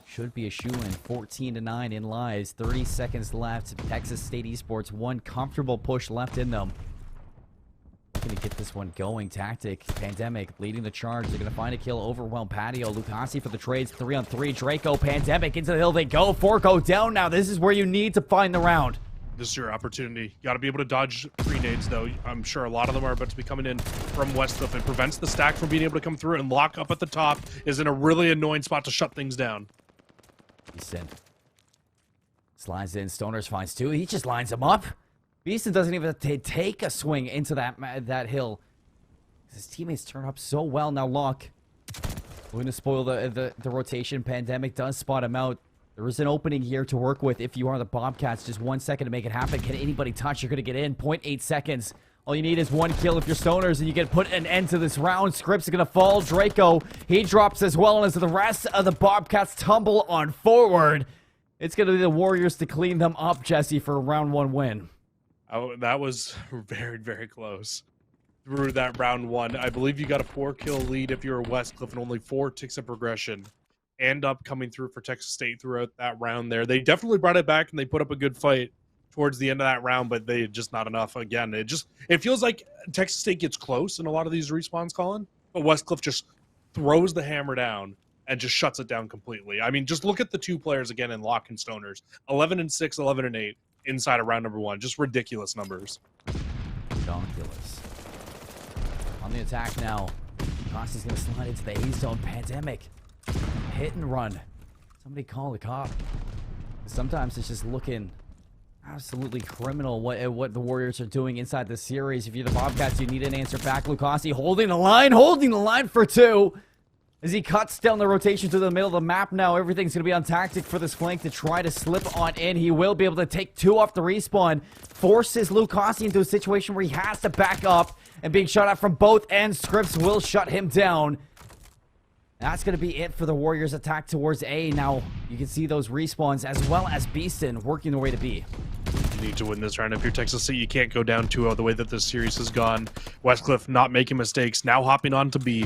should be a shoo-in. 14-9 in lives, 30 seconds left. Texas State Esports, 1 comfortable push left in them. Looking to get this one going. Tactic, Pandemic leading the charge. They're going to find a kill, overwhelm Patio. Lucasi for the trades, 3-on-3. Draco, Pandemic into the hill they go. 4 go down now. This is where you need to find the round. This is your opportunity. You got to be able to dodge grenades, though. I'm sure a lot of them are about to be coming in from Westcliff. It prevents the stack from being able to come through, and lock up at the top is in a really annoying spot to shut things down. Beeson slides in. Stoners finds two. He just lines him up. Beeson doesn't even take a swing into that hill. His teammates turn up so well. Now Locke going to spoil the rotation. Pandemic does spot him out. There is an opening here to work with if you are the Bobcats. Just 1 second to make it happen. Can anybody touch? You're going to get in. 0.8 seconds. All you need is one kill if you're Stoners, and you can put an end to this round. Scripps is going to fall. Draco, he drops as well, as the rest of the Bobcats tumble on forward. It's going to be the Warriors to clean them up, Jesse, for a round 1 win. Oh, that was very, very close. Through that round 1, I believe you got a 4-kill lead if you're Westcliff, and only 4 ticks of progression end up coming through for Texas State throughout that round there. They definitely brought it back, and they put up a good fight towards the end of that round, but they just not enough. Again, it feels like Texas State gets close in a lot of these respawns, Colin, but Westcliff just throws the hammer down and just shuts it down completely. I mean, just look at the 2 players again in Locke and Stoners. 11-6, 11-8 inside of round number 1. Just ridiculous numbers. Ridiculous. On the attack now. Costy's going to slide into the A-zone. Pandemic. Hit and run. Somebody call the cop. Sometimes it's just looking absolutely criminal what the Warriors are doing inside the series. If you're the Bobcats, you need an answer back. Lucasi holding the line for 2. As he cuts down the rotation to the middle of the map now, everything's going to be on tactic for this flank to try to slip on in. He will be able to take 2 off the respawn. Forces Lucasi into a situation where he has to back up. And being shot at from both ends, Scripps will shut him down. That's going to be it for the Warriors' attack towards A. Now, you can see those respawns as well as Beeston working their way to B. You need to win this round. If you're Texas State, you can't go down 2-0 the way that this series has gone. Westcliff not making mistakes, now hopping on to B.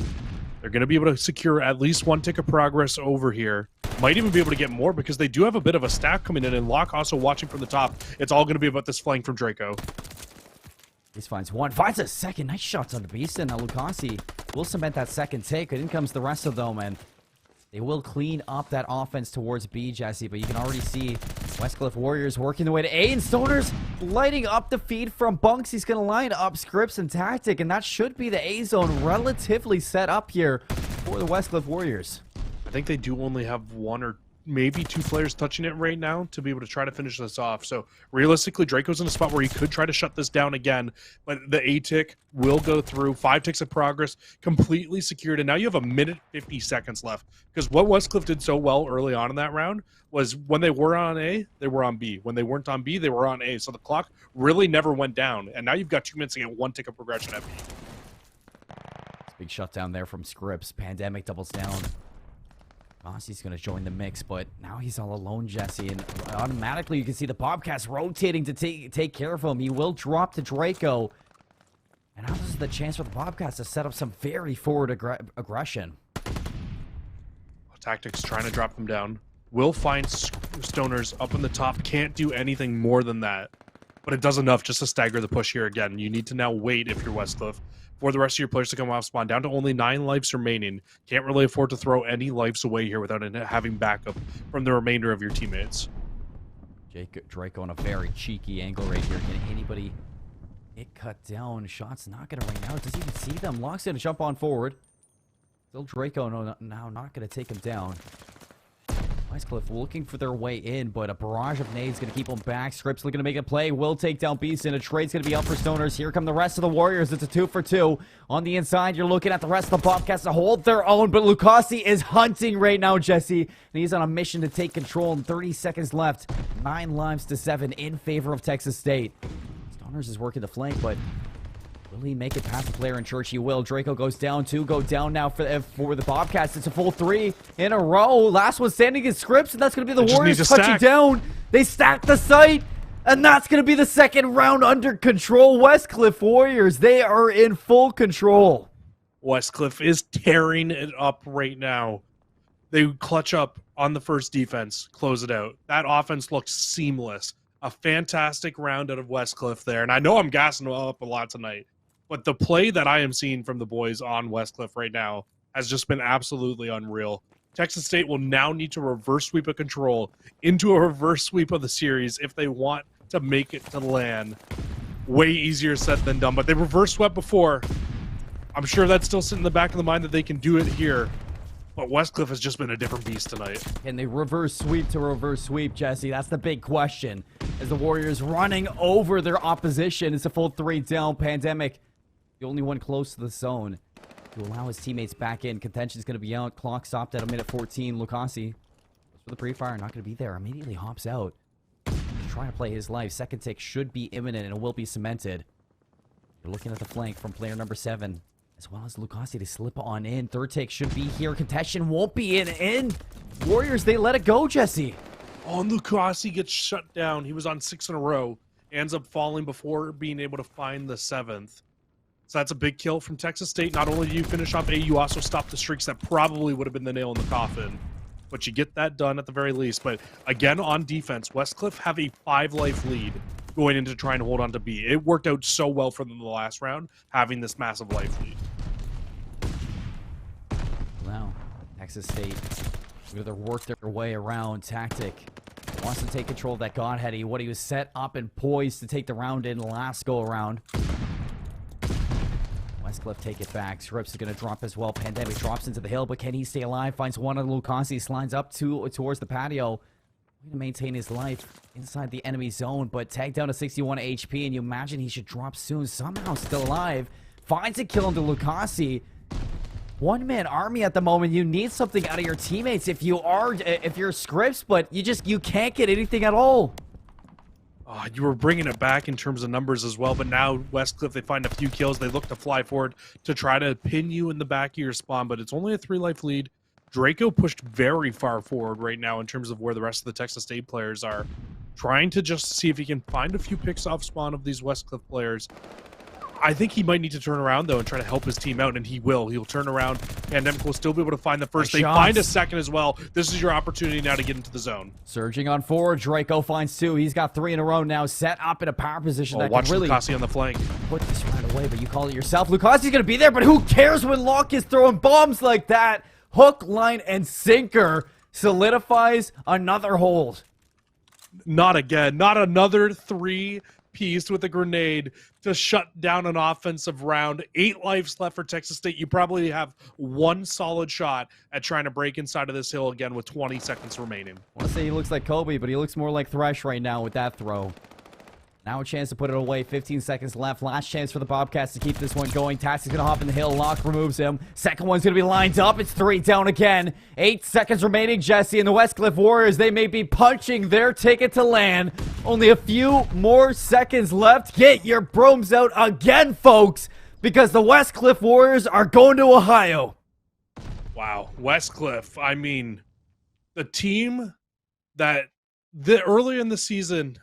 They're going to be able to secure at least 1 tick of progress over here. Might even be able to get more because they do have a bit of a stack coming in, and Locke also watching from the top. It's all going to be about this flank from Draco. He finds 1, finds a second. Nice shots on the Beeson. Now Lucasi will cement that second take. In comes the rest of them, and they will clean up that offense towards B, Jesse. But you can already see Westcliff Warriors working their way to A, and Stoners lighting up the feed from Bunks. He's going to line up Scripps and Tactic, and that should be the A zone relatively set up here for the Westcliff Warriors. I think they do only have 1 or maybe 2 players touching it right now to be able to try to finish this off. So realistically, Draco's in a spot where he could try to shut this down again, but the A tick will go through. 5 ticks of progress completely secured, and now you have 1:50 seconds left. Because what Westcliff did so well early on in that round was when they were on A, they were on B. When they weren't on B, they were on A. So the clock really never went down, and now you've got 2 minutes to get 1 tick of progression at B. Big shutdown there from Scripps. Pandemic doubles down. Rossi's going to join the mix, but now he's all alone, Jesse, and automatically you can see the Bobcats rotating to take care of him. He will drop to Draco, and now this is the chance for the Bobcats to set up some very forward aggression. Tactics trying to drop them down. Will find Stoners up in the top. Can't do anything more than that, but it does enough just to stagger the push here again. You need to now wait if you're Westcliff for the rest of your players to come off spawn. Down to only 9 lives remaining. Can't really afford to throw any lives away here without having backup from the remainder of your teammates. Draco on a very cheeky angle right here. Can anybody get cut down? Shot's not going to ring out. Doesn't even see them. Locke's going to jump on forward. Still Draco now not going to take him down. Westcliff looking for their way in, but a barrage of nades going to keep them back. Scripps looking to make a play. Will take down Beeson. A trade's going to be up for Stoners. Here come the rest of the Warriors. It's a 2-for-2. On the inside, you're looking at the rest of the Bobcats to hold their own, but Lucasi is hunting right now, Jesse. And he's on a mission to take control. And 30 seconds left. 9 lives to 7 in favor of Texas State. Stoners is working the flank, but will he make it past the player in church? He will. Draco goes down. 2 go down now for the Bobcats. It's a full 3 in a row. Last one standing is Scripps, and that's going to be the Warriors touching down. They stack the site, and that's going to be the second round under control. Westcliff Warriors, they are in full control. Westcliff is tearing it up right now. They clutch up on the first defense, close it out. That offense looks seamless. A fantastic round out of Westcliff there, and I know I'm gassing up a lot tonight, but the play that I am seeing from the boys on Westcliff right now has just been absolutely unreal. Texas State will now need to reverse sweep of control into a reverse sweep of the series if they want to make it to LAN. Way easier said than done, but they reverse swept before. I'm sure that's still sitting in the back of the mind that they can do it here. But Westcliff has just been a different beast tonight. And they reverse sweep to reverse sweep, Jesse. That's the big question. As the Warriors running over their opposition, it's a full 3 down. Pandemic, the only one close to the zone to allow his teammates back in. Contention's going to be out. Clock stopped at a minute 14. Lucasi goes for the pre-fire. Not going to be there. Immediately hops out. He's trying to play his life. Second tick should be imminent and it will be cemented. You're looking at the flank from player number 7. As well as Lucasi to slip on in. Third take should be here. Contention won't be in. Warriors, they let it go, Jesse. Oh, and Lucasi gets shut down. He was on 6 in a row. Ends up falling before being able to find the 7th. So that's a big kill from Texas State. Not only do you finish off A, you also stop the streaks that probably would have been the nail in the coffin. But you get that done at the very least. But again, on defense, Westcliff have a 5-life lead going into trying to hold on to B. It worked out so well for them in the last round, having this massive life lead. Wow. Texas State either work their way around. Tactic wants to take control of that Godhead. What he was set up and poised to take the round in last go around. Westcliff take it back. Scripps is going to drop as well. Pandemic drops into the hill, but can he stay alive? Finds one on Lucasi, slides up towards the patio. Way to maintain his life inside the enemy zone, but tagged down to 61 HP, and you imagine he should drop soon. Somehow still alive. Finds a kill into Lucasi. One-man army at the moment. You need something out of your teammates if you're Scripps, but you can't get anything at all. You were bringing it back in terms of numbers as well, but now Westcliff, they find a few kills. They look to fly forward to try to pin you in the back of your spawn, but it's only a 3-life lead. Draco pushed very far forward right now in terms of where the rest of the Texas State players are. Trying to just see if he can find a few picks off spawn of these Westcliff players. I think he might need to turn around, though, and try to help his team out, and he will. He'll turn around. Pandemic will still be able to find the first. They find a second as well. This is your opportunity now to get into the zone. Surging on forward. Draco finds 2. He's got 3 in a row now. Set up in a power position that watch can really Lucasi on the flank. Put this right away, but you call it yourself. Lucasi's going to be there, but who cares when Locke is throwing bombs like that? Hook, line, and sinker solidifies another hold. Not again. Not another 3-piece with a grenade to shut down an offensive round. 8 lives left for Texas State. You probably have one solid shot at trying to break inside of this hill again with 20 seconds remaining. I want to say he looks like Kobe, but he looks more like Thresh right now with that throw. Now a chance to put it away. 15 seconds left. Last chance for the Bobcats to keep this one going. Taxi's going to hop in the hill. Locke removes him. Second one's going to be lined up. It's 3 down again. 8 seconds remaining, Jesse. And the Westcliff Warriors, they may be punching their ticket to LAN. Only a few more seconds left. Get your brooms out again, folks, because the Westcliff Warriors are going to Ohio. Wow. Westcliff, I mean, the team that early in the season,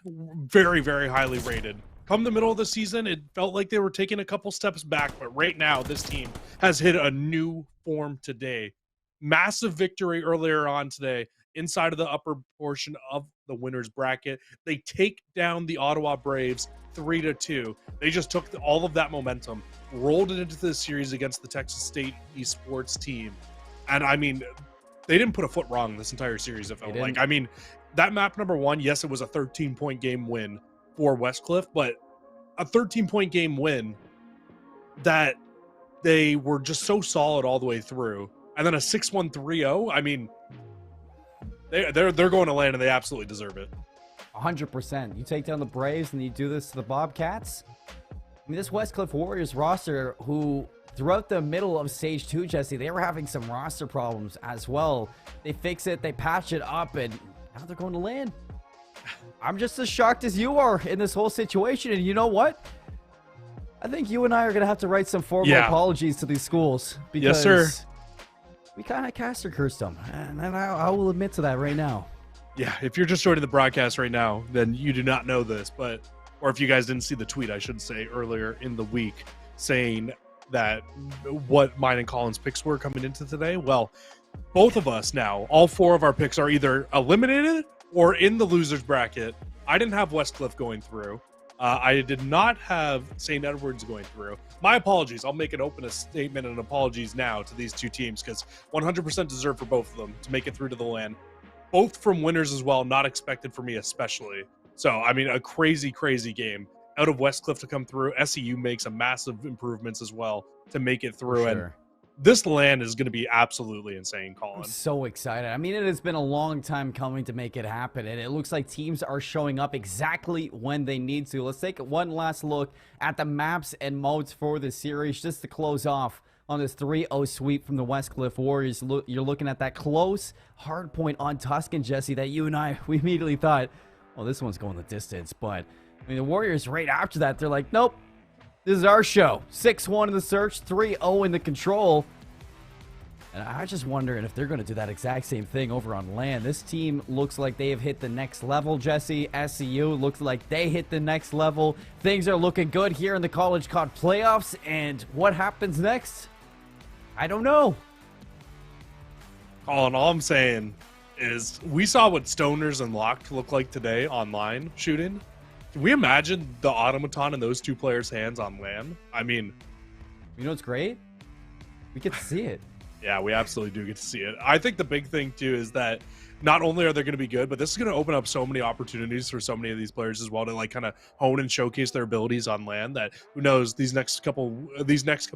very, very highly rated. Come the middle of the season, it felt like they were taking a couple steps back, but right now, this team has hit a new form today. Massive victory earlier on today, inside of the upper portion of the winner's bracket. They take down the Ottawa Braves 3-2. They just took all of that momentum, rolled it into the series against the Texas State Esports team. And I mean, they didn't put a foot wrong this entire series, it felt like. I mean, that map number 1, yes, it was a 13-point game win for Westcliff, but a 13-point game win that they were just so solid all the way through. And then a 6-1 3-0. I mean, they're going to LAN and they absolutely deserve it. 100%. You take down the Braves and you do this to the Bobcats. I mean, this Westcliff Warriors roster, who throughout the middle of Stage 2, Jesse, they were having some roster problems as well. They fix it, they patch it up, and now they're going to LAN. I'm just as shocked as you are in this whole situation. And you know what? I think you and I are going to have to write some formal apologies to these schools. Because yes, sir. We kind of caster cursed them. And I will admit to that right now. Yeah, if you're just joining the broadcast right now, then you do not know this. Or if you guys didn't see the tweet, I should say, earlier in the week, saying that what mine and Colin's picks were coming into today. Well, both of us now, all 4 of our picks are either eliminated or in the loser's bracket. I didn't have Westcliff going through. I did not have St. Edwards going through. My apologies. I'll make an open statement and apologies now to these 2 teams because 100% deserve for both of them to make it through to the LAN. Both from winners as well, not expected for me especially. So, I mean, a crazy, crazy game out of Westcliff to come through. SEU makes a massive improvements as well to make it through. And this land is going to be absolutely insane, Colin. I'm so excited. I mean, it has been a long time coming to make it happen, and it looks like teams are showing up exactly when they need to. Let's take one last look at the maps and modes for the series just to close off on this 3-0 sweep from the Westcliff Warriors. You're looking at that close hard point on Tuscan, Jesse, that you and I, we immediately thought, well, this one's going the distance. But, I mean, the Warriors right after that, they're like, nope, this is our show. 6-1 in the search, 3-0 in the control. And I just wondering if they're going to do that exact same thing over on land. This team looks like they have hit the next level, Jesse. SCU looks like they hit the next level. Things are looking good here in the College COD playoffs. And what happens next? I don't know. Colin, all I'm saying is we saw what Stoners and Locked look like today online shooting. Can we imagine the automaton in those two players' hands on land? I mean, you know what's great? We get to see it. Yeah, we absolutely do get to see it. I think the big thing, too, is that not only are they going to be good, but this is going to open up so many opportunities for so many of these players as well to like kind of hone and showcase their abilities on land. That who knows, these next couple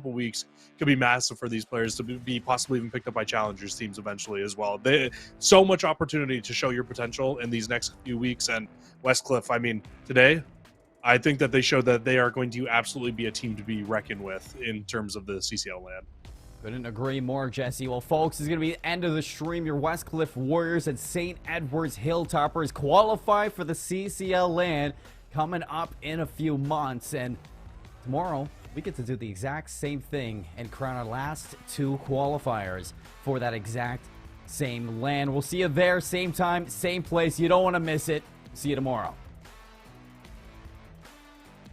weeks could be massive for these players to be possibly even picked up by challengers teams eventually as well. So much opportunity to show your potential in these next few weeks. And Westcliff, I mean, today, I think that they showed that they are going to absolutely be a team to be reckoned with in terms of the CCL land. Couldn't agree more, Jesse. Well, folks, this is going to be the end of the stream. Your Westcliff Warriors and St. Edward's Hilltoppers qualify for the CCL land coming up in a few months. And tomorrow, we get to do the exact same thing and crown our last two qualifiers for that exact same land. We'll see you there, same time, same place. You don't want to miss it. See you tomorrow.